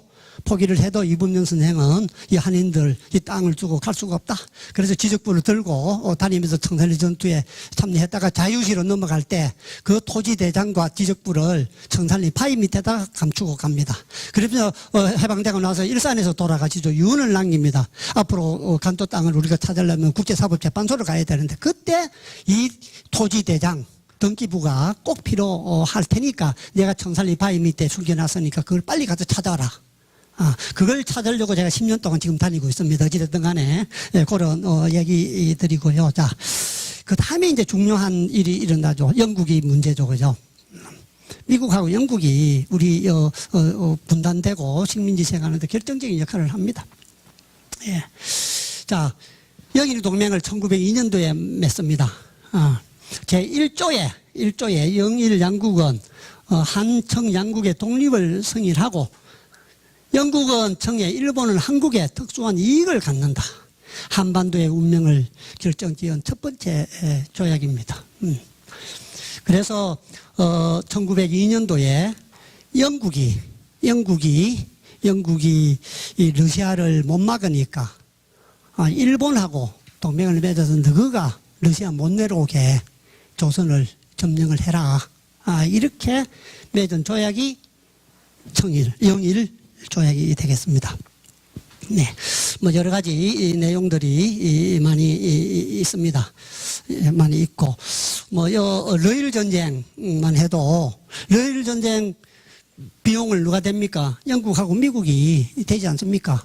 이범윤 선생은 이 한인들 이 땅을 주고 갈 수가 없다. 그래서 지적부를 들고 다니면서 청산리 전투에 참여했다가 자유시로 넘어갈 때 그 토지대장과 지적부를 청산리 바위 밑에다 감추고 갑니다. 그러면서 해방되고 나서 일산에서 돌아가시죠. 유언을 남깁니다. 앞으로 간도 땅을 우리가 찾으려면 국제사법재판소를 가야 되는데 그때 이 토지대장 등기부가 꼭 필요할 테니까 내가 청산리 바위 밑에 숨겨놨으니까 그걸 빨리 가서 찾아라. 그걸 찾으려고 제가 10년 동안 지금 다니고 있습니다. 어찌됐든 간에, 그런, 얘기 드리고요. 자, 그 다음에 이제 중요한 일이 일어나죠. 영국이 문제죠. 그죠? 미국하고 영국이 우리, 분단되고 식민지 생활하는데 결정적인 역할을 합니다. 예. 자, 영일 동맹을 1902년도에 맺습니다. 제1조에 영일 양국은, 한청 양국의 독립을 승인하고 영국은 청에 일본은 한국에 특수한 이익을 갖는다. 한반도의 운명을 결정지은 첫 번째 조약입니다. 그래서 1902년도에 영국이 이 러시아를 못 막으니까 일본하고 동맹을 맺어서 너희가 러시아 못 내려오게 조선을 점령을 해라. 이렇게 맺은 조약이 영일 조약이 되겠습니다. 네, 뭐 여러 가지 내용들이 많이 있습니다. 많이 있고, 러일 전쟁만 해도 러일 전쟁 비용을 누가 댑니까? 영국하고 미국이 되지 않습니까?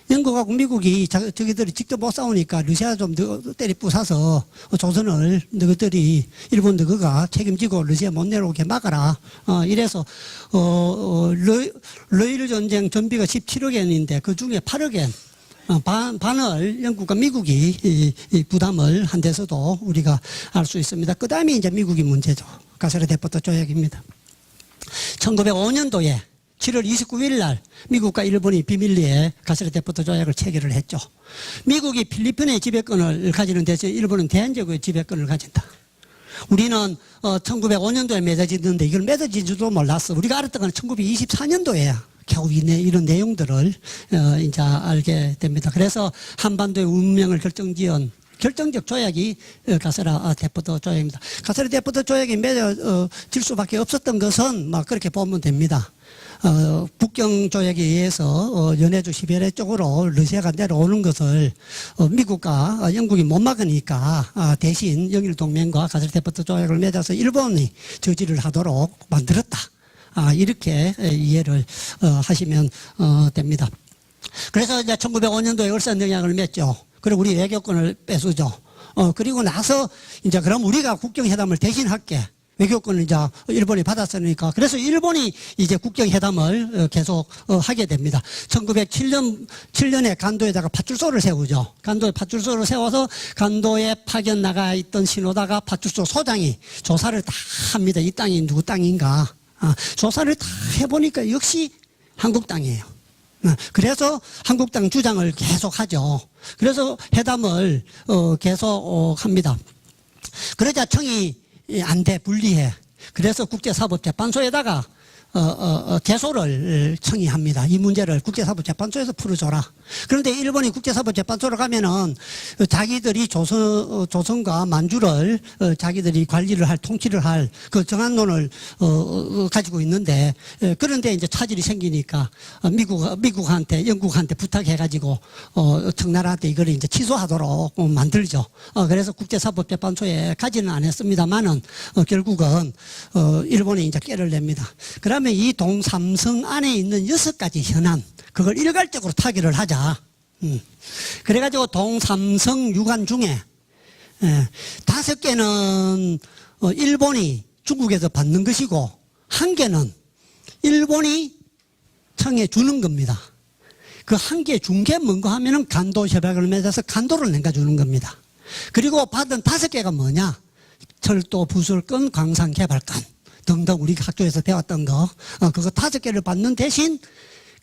영국하고 미국이 저기들이 직접 못 싸우니까 러시아 좀 때리 부숴서 조선을 너희들이 일본 너희가 책임지고 러시아 못 내려오게 막아라. 이래서 러일 전쟁 전비가 17억 엔인데 그 중에 8억 엔 반을 영국과 미국이 부담을 한 데서도 우리가 알 수 있습니다. 그 다음에 이제 미국이 문제죠. 가세르데포트 조약입니다. 1905년도에 7월 29일 날 미국과 일본이 비밀리에 가세르데포트 조약을 체결을 했죠. 미국이 필리핀의 지배권을 가지는 대신 일본은 대한제국의 지배권을 가진다. 우리는 1905년도에 맺어지는데 이걸 맺어진 줄도 몰랐어. 우리가 알았던 건 1924년도에 겨우 이런 내용들을 이제 알게 됩니다. 그래서 한반도의 운명을 결정지은 결정적 조약이 가세르데포트 조약입니다. 가세르데포트 조약이 맺어질 수밖에 없었던 것은 막 그렇게 보면 됩니다. 국경 조약에 의해서 연해주 시베리아 쪽으로 러시아가 내려오는 것을 미국과 영국이 못 막으니까 대신 영일 동맹과 가세르데포트 조약을 맺어서 일본이 저지를 하도록 만들었다. 이렇게 이해를 하시면 됩니다. 그래서 이제 1905년도에 울산영약을 맺죠. 그리고 우리 외교권을 뺏으죠. 그리고 나서 이제 그럼 우리가 국경회담을 대신할게. 외교권을 이제 일본이 받았으니까. 그래서 일본이 이제 국경회담을 계속 하게 됩니다. 1907년에 간도에다가 파출소를 세우죠. 간도에 파출소를 세워서 간도에 파견 나가 있던 신호다가 파출소 소장이 조사를 다 합니다. 이 땅이 누구 땅인가. 조사를 다 해보니까 역시 한국 땅이에요. 그래서 한국 땅 주장을 계속 하죠. 그래서 회담을 계속 합니다. 그러자 청이 안 돼, 불리해. 그래서 국제사법재판소에다가 제소를 청의합니다. 이 문제를 국제사법재판소에서 풀어줘라. 그런데 일본이 국제사법재판소로 가면은 자기들이 조선과 만주를 자기들이 관리를 할, 통치를 할 그 정한론을 가지고 있는데, 그런데 이제 차질이 생기니까 미국한테, 영국한테 부탁해가지고 청나라한테 이걸 이제 취소하도록 만들죠. 그래서 국제사법재판소에 가지는 않았습니다만은 결국은 일본이 이제 깨를 냅니다. 그러면 이 동삼성 안에 있는 6가지 현안, 그걸 일괄적으로 타결을 하자. 그래가지고 동삼성 유관 중에 5개는 일본이 중국에서 받는 것이고 1개는 일본이 청에 주는 겁니다. 그 1개 준 게 뭔가 하면은 간도 협약을 맺어서 간도를 남겨주는 겁니다. 그리고 받은 5개가 뭐냐? 철도, 부술권, 광산개발권 등등 우리가 학교에서 배웠던 거, 그거 5개를 받는 대신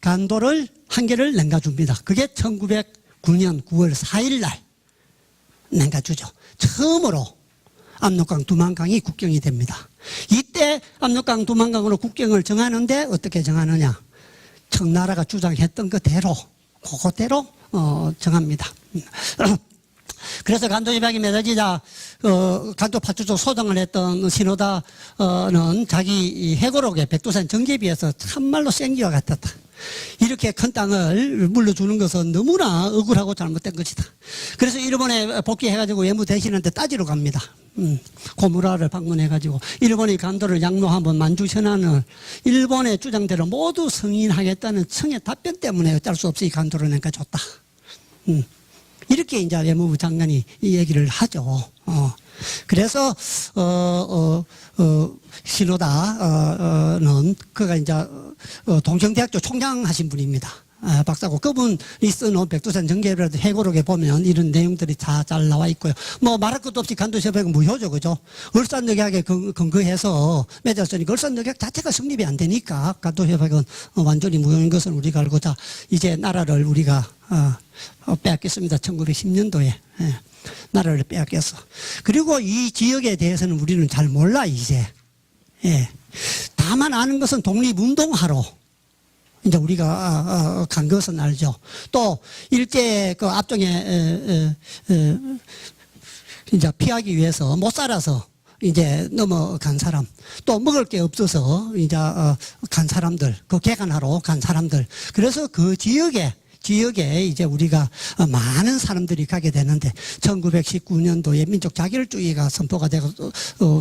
간도를 1개를 남겨줍니다. 그게 1909년 9월 4일 날 남겨주죠. 처음으로 압록강, 두만강이 국경이 됩니다. 이때 압록강, 두만강으로 국경을 정하는데 어떻게 정하느냐? 청나라가 주장했던 그대로, 그거대로 정합니다. 그래서 간도협약이 맺어지자 간도 파출소 소장을 했던 신호다는 자기 해고록에 백두산 정계비에서 참말로 생기와 같았다. 이렇게 큰 땅을 물려주는 것은 너무나 억울하고 잘못된 것이다. 그래서 일본에 복귀해가지고 외무 대신한테 따지러 갑니다. 고무라를 방문해가지고 일본이 간도를 양로하면 만주 현안을 일본의 주장대로 모두 승인하겠다는 청의 답변 때문에 어쩔 수 없이 간도를 남겨줬다. 이렇게 이제 외무부 장관이 이 얘기를 하죠. 그래서 신호다는 그가 이제 동경대학교 총장 하신 분입니다. 박사고 그분이 쓴 백두산 정계를 해고록에 보면 이런 내용들이 다 잘 나와 있고요. 뭐 말할 것도 없이 간도협약은 무효죠, 그죠? 을산역약에 근거해서 맺었으니까 을산역약 자체가 성립이 안 되니까 간도협약은 완전히 무효인 것은 우리가 알고, 자 이제 나라를 우리가 빼앗겼습니다. 1910년도에 나라를 빼앗겼어. 그리고 이 지역에 대해서는 우리는 잘 몰라 이제. 다만 아는 것은 독립운동하러 이제 우리가 간 것은 알죠. 또 일제 그 압정에 이제 피하기 위해서 못 살아서 이제 넘어간 사람, 또 먹을 게 없어서 이제 간 사람들, 그 개간하러 간 사람들. 그래서 그 지역에 이제 우리가 많은 사람들이 가게 되는데 1919년도에 민족 자결주의가 선포가 되고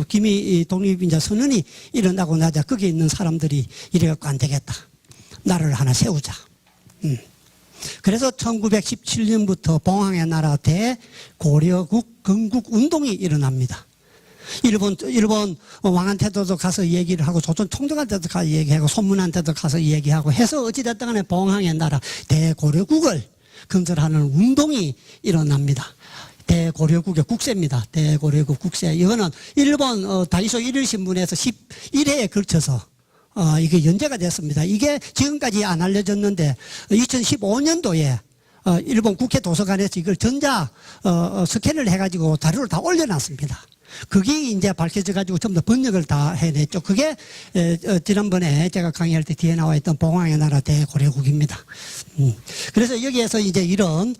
기미 독립인자 선언이 일어나고 나자 거기에 있는 사람들이 이래갖고 안 되겠다. 나라를 하나 세우자. 그래서 1917년부터 봉황의 나라 대고려국 건국 운동이 일어납니다. 일본 왕한테도 가서 얘기를 하고 조선 총독한테도 가서 얘기하고 손문한테도 가서 얘기하고 해서 어찌됐든 간에 봉황의 나라 대고려국을 건설하는 운동이 일어납니다. 대고려국의 국세입니다. 대고려국 국세. 이거는 일본 다이소 일일신문에서 11회에 걸쳐서 이게 연재가 됐습니다. 이게 지금까지 안 알려졌는데 2015년도에 일본 국회 도서관에서 이걸 전자 스캔을 해가지고 자료를 다 올려놨습니다. 그게 이제 밝혀져 가지고 전부 다 번역을 다 해냈죠. 그게 지난번에 제가 강의할 때 뒤에 나와 있던 봉황의 나라 대고려국입니다. 그래서 여기에서 이제 이런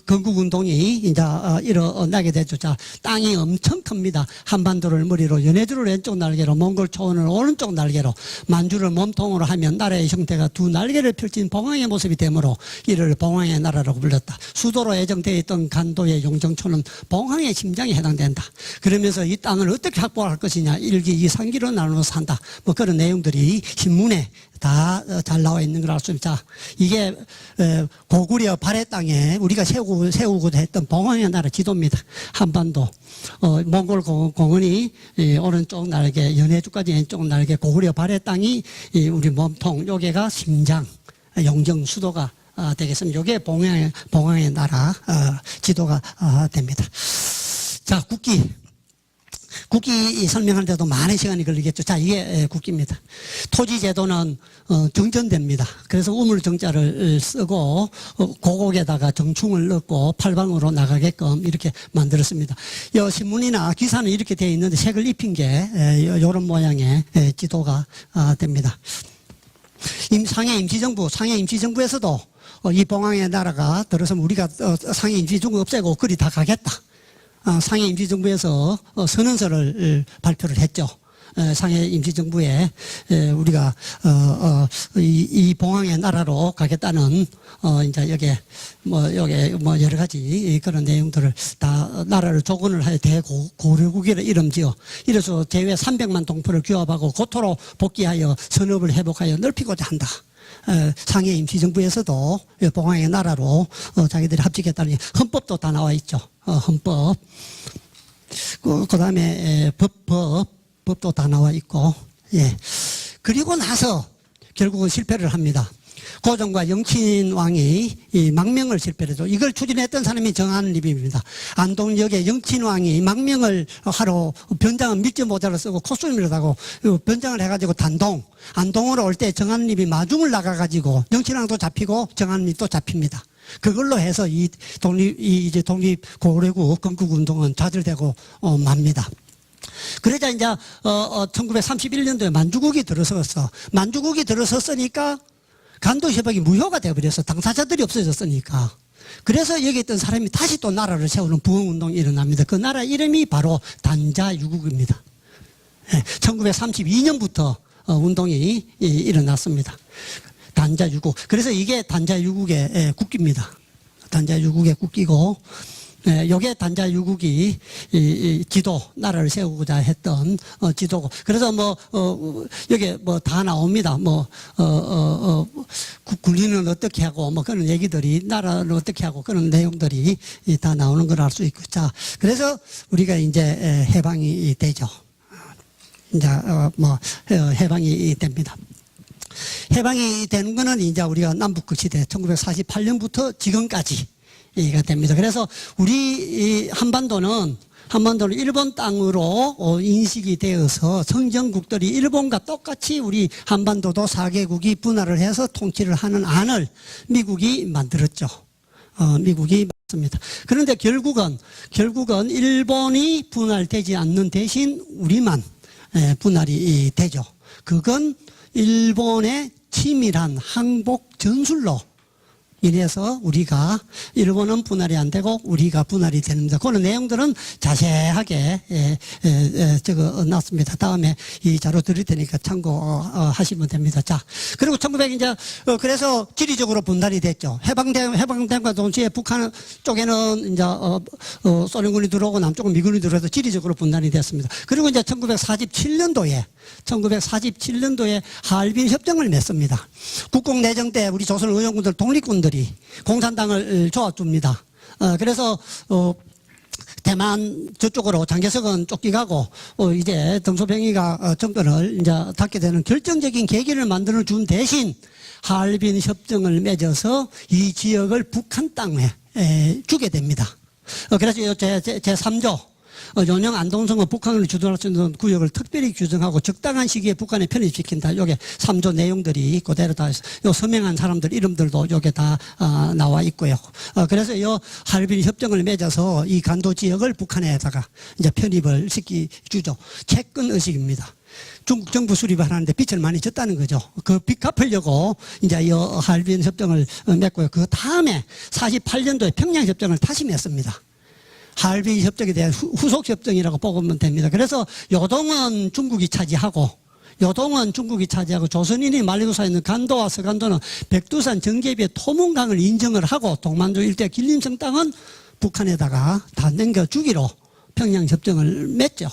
건국운동이 이제 일어나게 되죠. 자, 땅이 엄청 큽니다. 한반도를 머리로, 연해주를 왼쪽 날개로, 몽골 초원을 오른쪽 날개로, 만주를 몸통으로 하면 나라의 형태가 두 날개를 펼친 봉황의 모습이 되므로 이를 봉황의 나라라고 불렀다. 수도로 예정되어 있던 간도의 용정초는 봉황의 심장에 해당된다. 그러면서 이 땅을 어떻게 확보할 것이냐, 1기 2, 3기로 나눠서 산다. 뭐 그런 내용들이 신문에 다 잘 나와 있는 걸 알 수 있다. 이게 고구려 발해 땅에 우리가 세우고자 했던 봉황의 나라 지도입니다. 한반도 몽골 공원이 오른쪽 날개, 연해주까지 왼쪽 날개, 고구려 발해 땅이 우리 몸통, 요게가 심장, 용정 수도가 되겠습니다. 요게 봉황의 나라 지도가 됩니다. 자, 국기 설명하는데도 많은 시간이 걸리겠죠. 자, 이게 국기입니다. 토지제도는 정전됩니다. 그래서 우물정자를 쓰고 고곡에다가 정충을 넣고 팔방으로 나가게끔 이렇게 만들었습니다. 이 신문이나 기사는 이렇게 되어 있는데 색을 입힌 게 이런 모양의 지도가 됩니다. 상해 임시정부에서도 이 봉황의 나라가 들어서면 우리가 상해 임시정부 없애고 그리 다 가겠다. 상해 임시정부에서 선언서를 발표를 했죠. 상해 임시정부에 우리가 이 봉황의 나라로 가겠다는 이제 여기에 뭐 여러 가지 그런 내용들을 다 나라를 조건을 하여 대고려국이라 이름지어 이래서 제외 300만 동포를 규합하고 고토로 복귀하여 선업을 회복하여 넓히고자 한다. 상해 임시정부에서도 봉황의 나라로 자기들이 합치겠다는 헌법도 다 나와 있죠. 헌법. 그 다음에 법도 다 나와 있고, 예. 그리고 나서 결국은 실패를 합니다. 고종과 영친왕이 이 망명을 실패를 하죠. 이걸 추진했던 사람이 정한립입니다. 안동역에 영친왕이 망명을 하러 변장은 밀짚모자를 쓰고 코스튬을 하고 변장을 해가지고 안동으로 올 때 정한립이 마중을 나가가지고 영친왕도 잡히고 정한립도 잡힙니다. 그걸로 해서 이제 독립 고려국 건국운동은 좌절되고 맙니다. 그러자 이제 1931년도에 만주국이 들어섰어. 만주국이 들어섰으니까 간도협약이 무효가 되어버렸어. 당사자들이 없어졌으니까. 그래서 여기 있던 사람이 다시 또 나라를 세우는 부흥운동이 일어납니다. 그 나라 이름이 바로 단자유국입니다. 1932년부터 운동이 일어났습니다. 단자유국. 그래서 이게 단자유국의 국기입니다. 단자유국의 국기고, 요게 단자유국이 지도, 나라를 세우고자 했던 지도고. 그래서 여기 다 나옵니다. 군리는 어떻게 하고, 그런 얘기들이, 나라를 어떻게 하고, 그런 내용들이 다 나오는 걸 알 수 있고. 자, 그래서 우리가 이제 해방이 되죠. 이제, 해방이 됩니다. 해방이 되는 거는 이제 우리가 남북국 시대 1948년부터 지금까지가 됩니다. 그래서 우리 이 한반도는 일본 땅으로 인식이 되어서 성전국들이 일본과 똑같이 우리 한반도도 4개국이 분할을 해서 통치를 하는 안을 미국이 만들었죠. 미국이 맞습니다. 그런데 결국은 일본이 분할되지 않는 대신 우리만 분할이 되죠. 그건 일본의 치밀한 항복 전술로 이래서 우리가 일본은 분할이 안 되고 우리가 분할이 됩니다. 그런 내용들은 자세하게 적어 놨습니다. 다음에 이 자료 드릴 테니까 참고하시면 됩니다. 자, 그리고 1900 그래서 지리적으로 분할이 됐죠. 해방된과 동시에 북한 쪽에는 이제 소련군이 들어오고 남쪽은 미군이 들어와서 지리적으로 분할이 됐습니다. 그리고 이제 1947년도에 하얼빈 협정을 맺습니다. 국共내정 때 우리 조선 의용군들 독립군들이 공산당을 도와줍니다. 그래서 대만 저쪽으로 장개석은 쫓겨가고 이제 등소병이가 정권을 이제 닫게 되는 결정적인 계기를 만들어 준 대신 하얼빈 협정을 맺어서 이 지역을 북한 땅에 주게 됩니다. 그래서 제3조 연영 안동성은 북한을 주둔할 수 있는 구역을 특별히 규정하고 적당한 시기에 북한에 편입시킨다. 요게 3조 내용들이 그대로 다 요 서명한 사람들 이름들도 요게 다 나와 있고요. 그래서 요 하얼빈 협정을 맺어서 이 간도 지역을 북한에다가 이제 편입을 시키주죠. 채권 의식입니다. 중국 정부 수립을 하는데 빚을 많이 졌다는 거죠. 그 빚 갚으려고 이제 이 하얼빈 협정을 맺고요. 그 다음에 48년도에 평양 협정을 다시 맺습니다. 하얼빈 협정에 대한 후속 협정이라고 보면 됩니다. 그래서 요동은 중국이 차지하고 조선인이 말리고사에 있는 간도와 서간도는 백두산 정계비의 토문강을 인정을 하고 동만주 일대 길림성 땅은 북한에다가 다 넘겨주기로 평양협정을 맺죠.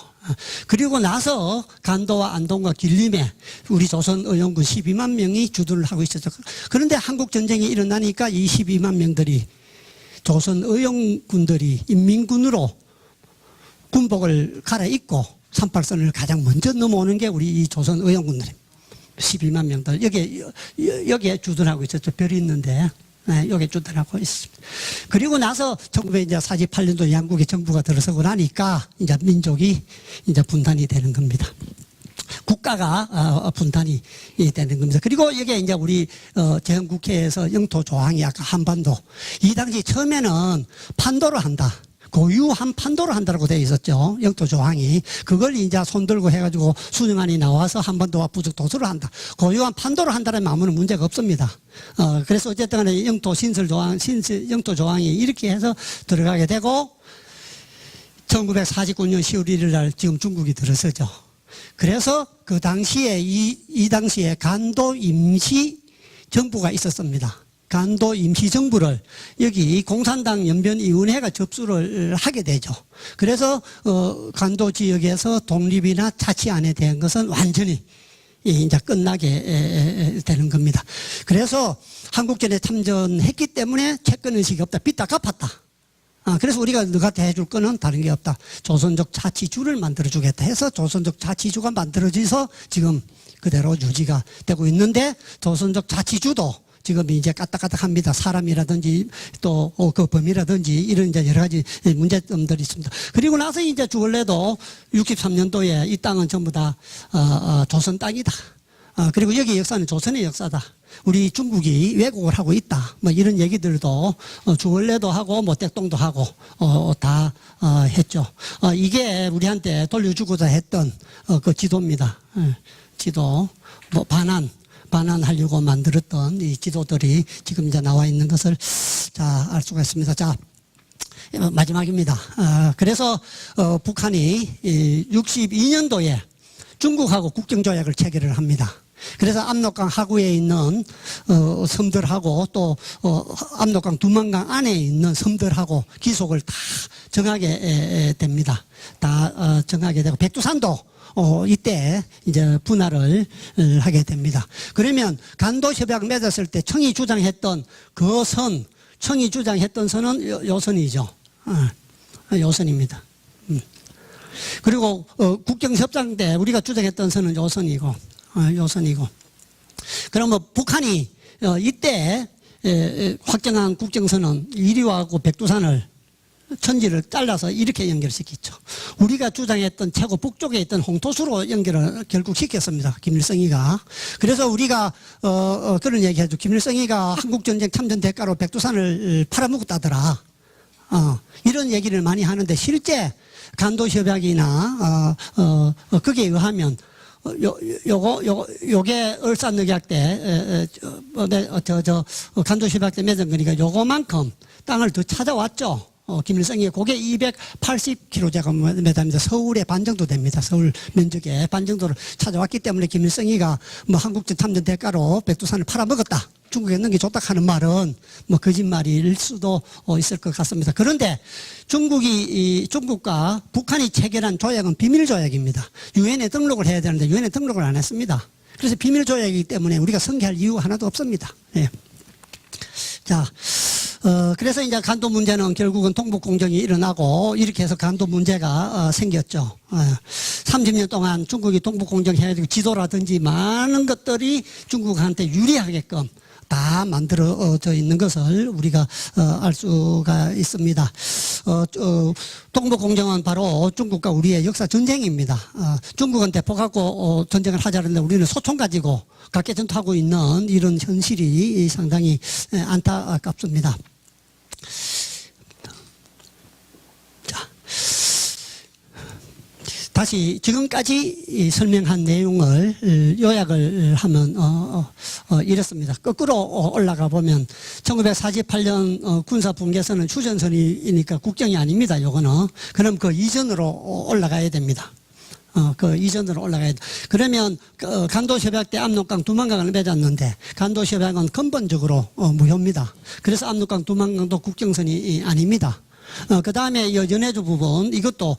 그리고 나서 간도와 안동과 길림에 우리 조선 의용군 12만 명이 주둔을 하고 있었죠. 그런데 한국전쟁이 일어나니까 이 12만 명들이 조선 의용군들이 인민군으로 군복을 갈아입고 38선을 가장 먼저 넘어오는 게 우리 이 조선 의용군들입니다. 12만 명들. 여기에 주둔하고 있었죠. 별이 있는데, 여기에 주둔하고 있습니다. 그리고 나서 1948년도 양국의 정부가 들어서고 나니까 이제 민족이 이제 분단이 되는 겁니다. 국가가 분단이 되는 겁니다. 그리고 이게 이제 우리 제헌국회에서 영토 조항이 아까 한반도 이 당시 처음에는 판도를 한다. 고유한 판도를 한다고 되어 있었죠. 영토 조항이. 그걸 이제 손들고 해가지고 수령안이 나와서 한반도와 부족 도서를 한다. 고유한 판도를 한다는 아무런 문제가 없습니다. 그래서 어쨌든 간에 영토 조항이 이렇게 해서 들어가게 되고 1949년 10월 1일 날 지금 중국이 들어서죠. 그래서 그 당시에 이 당시에 간도 임시 정부가 있었습니다. 간도 임시 정부를 여기 공산당 연변위원회가 접수를 하게 되죠. 그래서 간도 지역에서 독립이나 자치안에 대한 것은 완전히 이제 끝나게 되는 겁니다. 그래서 한국전에 참전했기 때문에 채권 의식이 없다. 빚 다 갚았다. 그래서 우리가 너한테 해줄 거는 다른 게 없다. 조선족 자치주를 만들어주겠다 해서 조선족 자치주가 만들어져서 지금 그대로 유지가 되고 있는데 조선족 자치주도 지금 이제 까딱까딱합니다. 사람이라든지 또 그 범위라든지 이런 이제 여러 가지 문제점들이 있습니다. 그리고 나서 이제 주원래도 63년도에 이 땅은 전부 다 조선 땅이다. 그리고 여기 역사는 조선의 역사다. 우리 중국이 왜곡을 하고 있다. 뭐 이런 얘기들도 주원래도 하고 모택동도 하고 다 했죠. 이게 우리한테 돌려주고자 했던 그 지도입니다. 지도 뭐 반환하려고 만들었던 이 지도들이 지금 이제 나와 있는 것을 자 알 수가 있습니다. 자 마지막입니다. 그래서 북한이 62년도에 중국하고 국정조약을 체결을 합니다. 그래서 압록강 하구에 있는 섬들하고 또 압록강 두만강 안에 있는 섬들하고 기속을 다 정하게 됩니다. 다 정하게 되고 백두산도 이때 이제 분할을 하게 됩니다. 그러면 간도협약 맺었을 때 청이 주장했던 그 선, 청이 주장했던 선은 요선이죠. 요선입니다. 그리고 국경협상 때 우리가 주장했던 선은 요선이고. 그러면 북한이 이때 확정한 국정선은 이리와하고 백두산을 천지를 잘라서 이렇게 연결시켰죠. 우리가 주장했던 최고 북쪽에 있던 홍토수로 연결을 결국 시켰습니다. 김일성이가. 그래서 우리가 그런 얘기하죠. 김일성이가 한국전쟁 참전 대가로 백두산을 팔아먹었다더라. 이런 얘기를 많이 하는데 실제 간도협약이나 거기에 의하면 요게 을사늑약 때 간도협약 때 맺은 거니까 요거만큼 땅을 더 찾아왔죠. 김일성이 그게 280km제곱미터입니다. 서울의 반 정도 됩니다. 서울 면적의 반 정도를 찾아왔기 때문에 김일성이가 뭐 한국전 참전 대가로 백두산을 팔아먹었다. 중국에 넘겨줬다 하는 말은 뭐 거짓말일 수도 있을 것 같습니다. 그런데 중국과 북한이 체결한 조약은 비밀 조약입니다. 유엔에 등록을 해야 되는데 유엔에 등록을 안 했습니다. 그래서 비밀 조약이기 때문에 우리가 성계할 이유가 하나도 없습니다. 예. 자. 그래서 이제 간도 문제는 결국은 동북 공정이 일어나고 이렇게 해서 간도 문제가 생겼죠. 30년 동안 중국이 동북 공정 해야 되고 지도라든지 많은 것들이 중국한테 유리하게끔 다 만들어져 있는 것을 우리가 알 수가 있습니다. 동북 공정은 바로 중국과 우리의 역사 전쟁입니다. 중국은 대포 갖고 전쟁을 하자는데 우리는 소총 가지고 각계 전투하고 있는 이런 현실이 상당히 안타깝습니다. 자, 다시 지금까지 설명한 내용을 요약을 하면 이렇습니다. 거꾸로 올라가 보면 1948년 군사 분계선은 휴전선이니까 국정이 아닙니다. 요거는 그럼 그 이전으로 올라가야 됩니다. 그 이전으로 올라가야 돼. 그러면 간도협약 때 압록강 두만강을 맺었는데 간도협약은 근본적으로 무효입니다. 그래서 압록강 두만강도 국정선이 아닙니다. 그 다음에 연해주 부분 이것도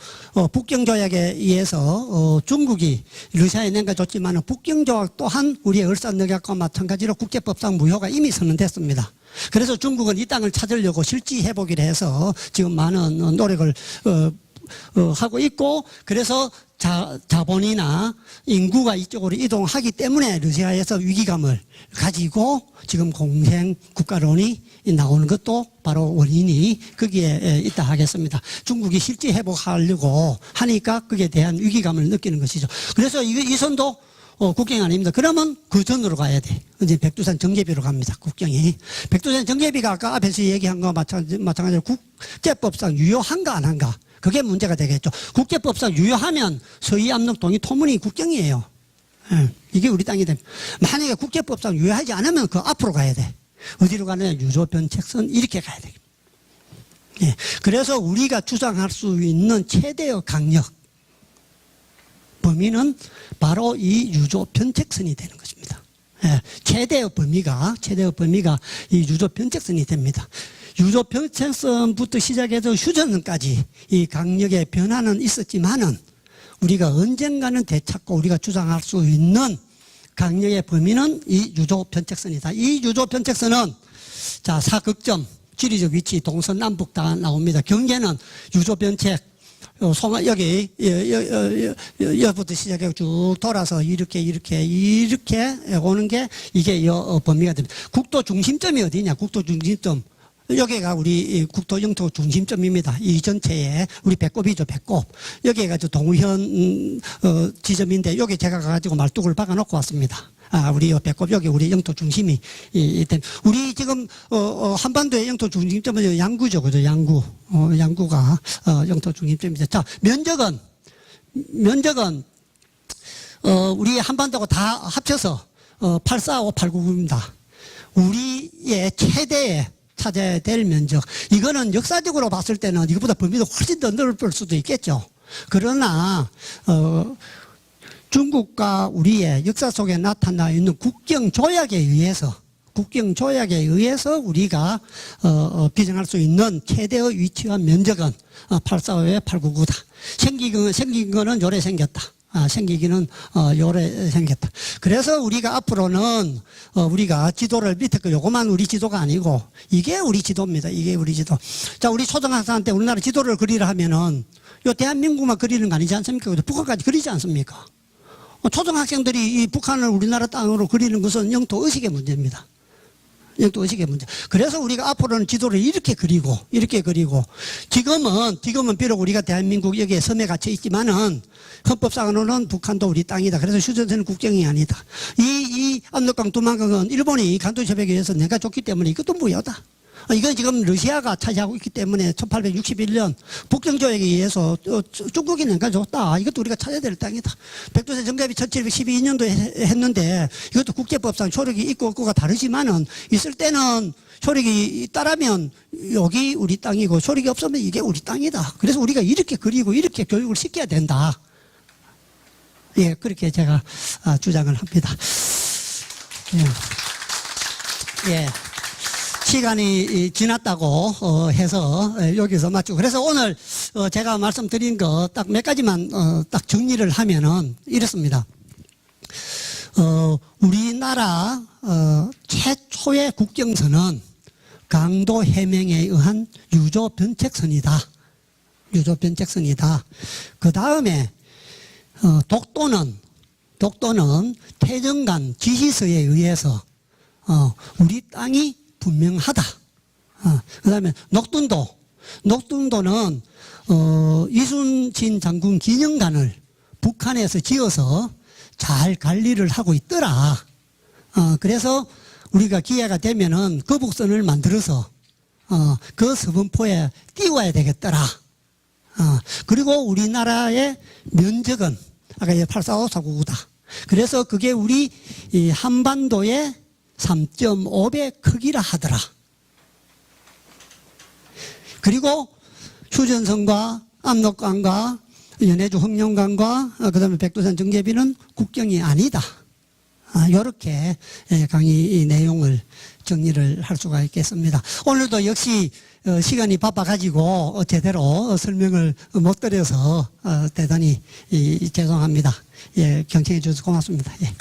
북경조약에 의해서 중국이 러시아에 넘겨줬지만 북경조약 또한 우리의 을사늑약과 마찬가지로 국제법상 무효가 이미 선언됐습니다. 그래서 중국은 이 땅을 찾으려고 실지 회복을 해서 지금 많은 노력을 하고 있고 그래서 자본이나 인구가 이쪽으로 이동하기 때문에 러시아에서 위기감을 가지고 지금 공생 국가론이 나오는 것도 바로 원인이 거기에 있다 하겠습니다. 중국이 실제 회복하려고 하니까 거기에 대한 위기감을 느끼는 것이죠. 그래서 이 선도 국경이 아닙니다. 그러면 그 전으로 가야 돼. 이제 백두산 정제비로 갑니다. 국경이. 백두산 정제비가 아까 앞에서 얘기한 거와 마찬가지로 국제법상 유효한가 안 한가. 그게 문제가 되겠죠. 국제법상 유효하면 서해 압록동이 토문이 국경이에요. 예, 이게 우리 땅이 됩니다. 만약에 국제법상 유효하지 않으면 그 앞으로 가야 돼. 어디로 가느냐? 유조변책선 이렇게 가야 돼. 예, 그래서 우리가 주장할 수 있는 최대의 강력 범위는 바로 이 유조변책선이 되는 것입니다. 예, 최대의 범위가 이 유조변책선이 됩니다. 유조변책선부터 시작해서 휴전선까지 이 강력의 변화는 있었지만은 우리가 언젠가는 되찾고 우리가 주장할 수 있는 강력의 범위는 이 유조변책선이다. 이 유조변책선은 자 사극점 지리적 위치 동서 남북 다 나옵니다. 경계는 유조변책 여기 여부터 시작해 쭉 돌아서 이렇게 오는 게 이게 범위가 됩니다. 국도 중심점이 어디냐? 국도 중심점. 여기가 우리 국토 영토 중심점입니다. 이 전체에 우리 배꼽이죠, 배꼽. 여기가 저 동우현 지점인데 여기 제가 가가지고 말뚝을 박아놓고 왔습니다. 우리 배꼽 여기 우리 영토 중심이 우리 지금 한반도의 영토 중심점은 양구죠, 그죠? 양구가 영토 중심점입니다. 자, 면적은 우리 한반도가 다 합쳐서 84589입니다. 우리의 최대의 찾아야 될 면적. 이거는 역사적으로 봤을 때는 이거보다 범위도 훨씬 더 넓을 수도 있겠죠. 그러나 중국과 우리의 역사 속에 나타나 있는 국경조약에 의해서 우리가 비정할 수 있는 최대의 위치와 면적은 845에 899다. 생긴 거는 요래 생겼다. 생기기는 요래 생겼다. 그래서 우리가 앞으로는 우리가 지도를 밑에 거 요거만 우리 지도가 아니고 이게 우리 지도입니다. 이게 우리 지도. 자, 우리 초등학생한테 우리나라 지도를 그리라 하면은 요 대한민국만 그리는 거 아니지 않습니까? 북한까지 그리지 않습니까? 초등학생들이 이 북한을 우리나라 땅으로 그리는 것은 영토 의식의 문제입니다. 영토 의식의 문제. 그래서 우리가 앞으로는 지도를 이렇게 그리고 지금은 비록 우리가 대한민국 여기에 섬에 갇혀 있지만은 헌법상으로는 북한도 우리 땅이다. 그래서 휴전선은 국경이 아니다. 이 압록강 두만강은 일본이 간도협약에 의해서 내가 줬기 때문에 이것도 무효다. 이건 지금 러시아가 차지하고 있기 때문에 1861년 북정조약에 의해서 중국이 내가 줬다. 이것도 우리가 찾아야 될 땅이다. 백두산 정답이 1712년도에 했는데 이것도 국제법상 효력이 있고 없고가 다르지만은 있을 때는 효력이 따르면 여기 우리 땅이고 효력이 없으면 이게 우리 땅이다. 그래서 우리가 이렇게 그리고 이렇게 교육을 시켜야 된다. 예, 그렇게 제가 주장을 합니다. 예. 시간이 지났다고 해서 여기서 마치고 그래서 오늘 제가 말씀드린 거 딱 몇 가지만 딱 정리를 하면은 이렇습니다. 우리나라 최초의 국경선은 강도 해명에 의한 유조 변책선이다. 유조 변책선이다. 그 다음에 독도는 태정관 지시서에 의해서 우리 땅이 분명하다. 그 다음에 녹둔도는 이순신 장군 기념관을 북한에서 지어서 잘 관리를 하고 있더라. 그래서 우리가 기회가 되면은 거북선을 만들어서 그 서분포에 띄워야 되겠더라. 그리고 우리나라의 면적은 아까 84549다. 그래서 그게 우리 이 한반도의 3.5배 크기라 하더라. 그리고 휴전선과 압록강과 연해주 흑룡강과 그다음에 백두산 정제비는 국경이 아니다. 이렇게 강의 내용을 정리를 할 수가 있겠습니다. 오늘도 역시 시간이 바빠가지고 제대로 설명을 못 드려서 대단히 죄송합니다. 예, 경청해 주셔서 고맙습니다. 예.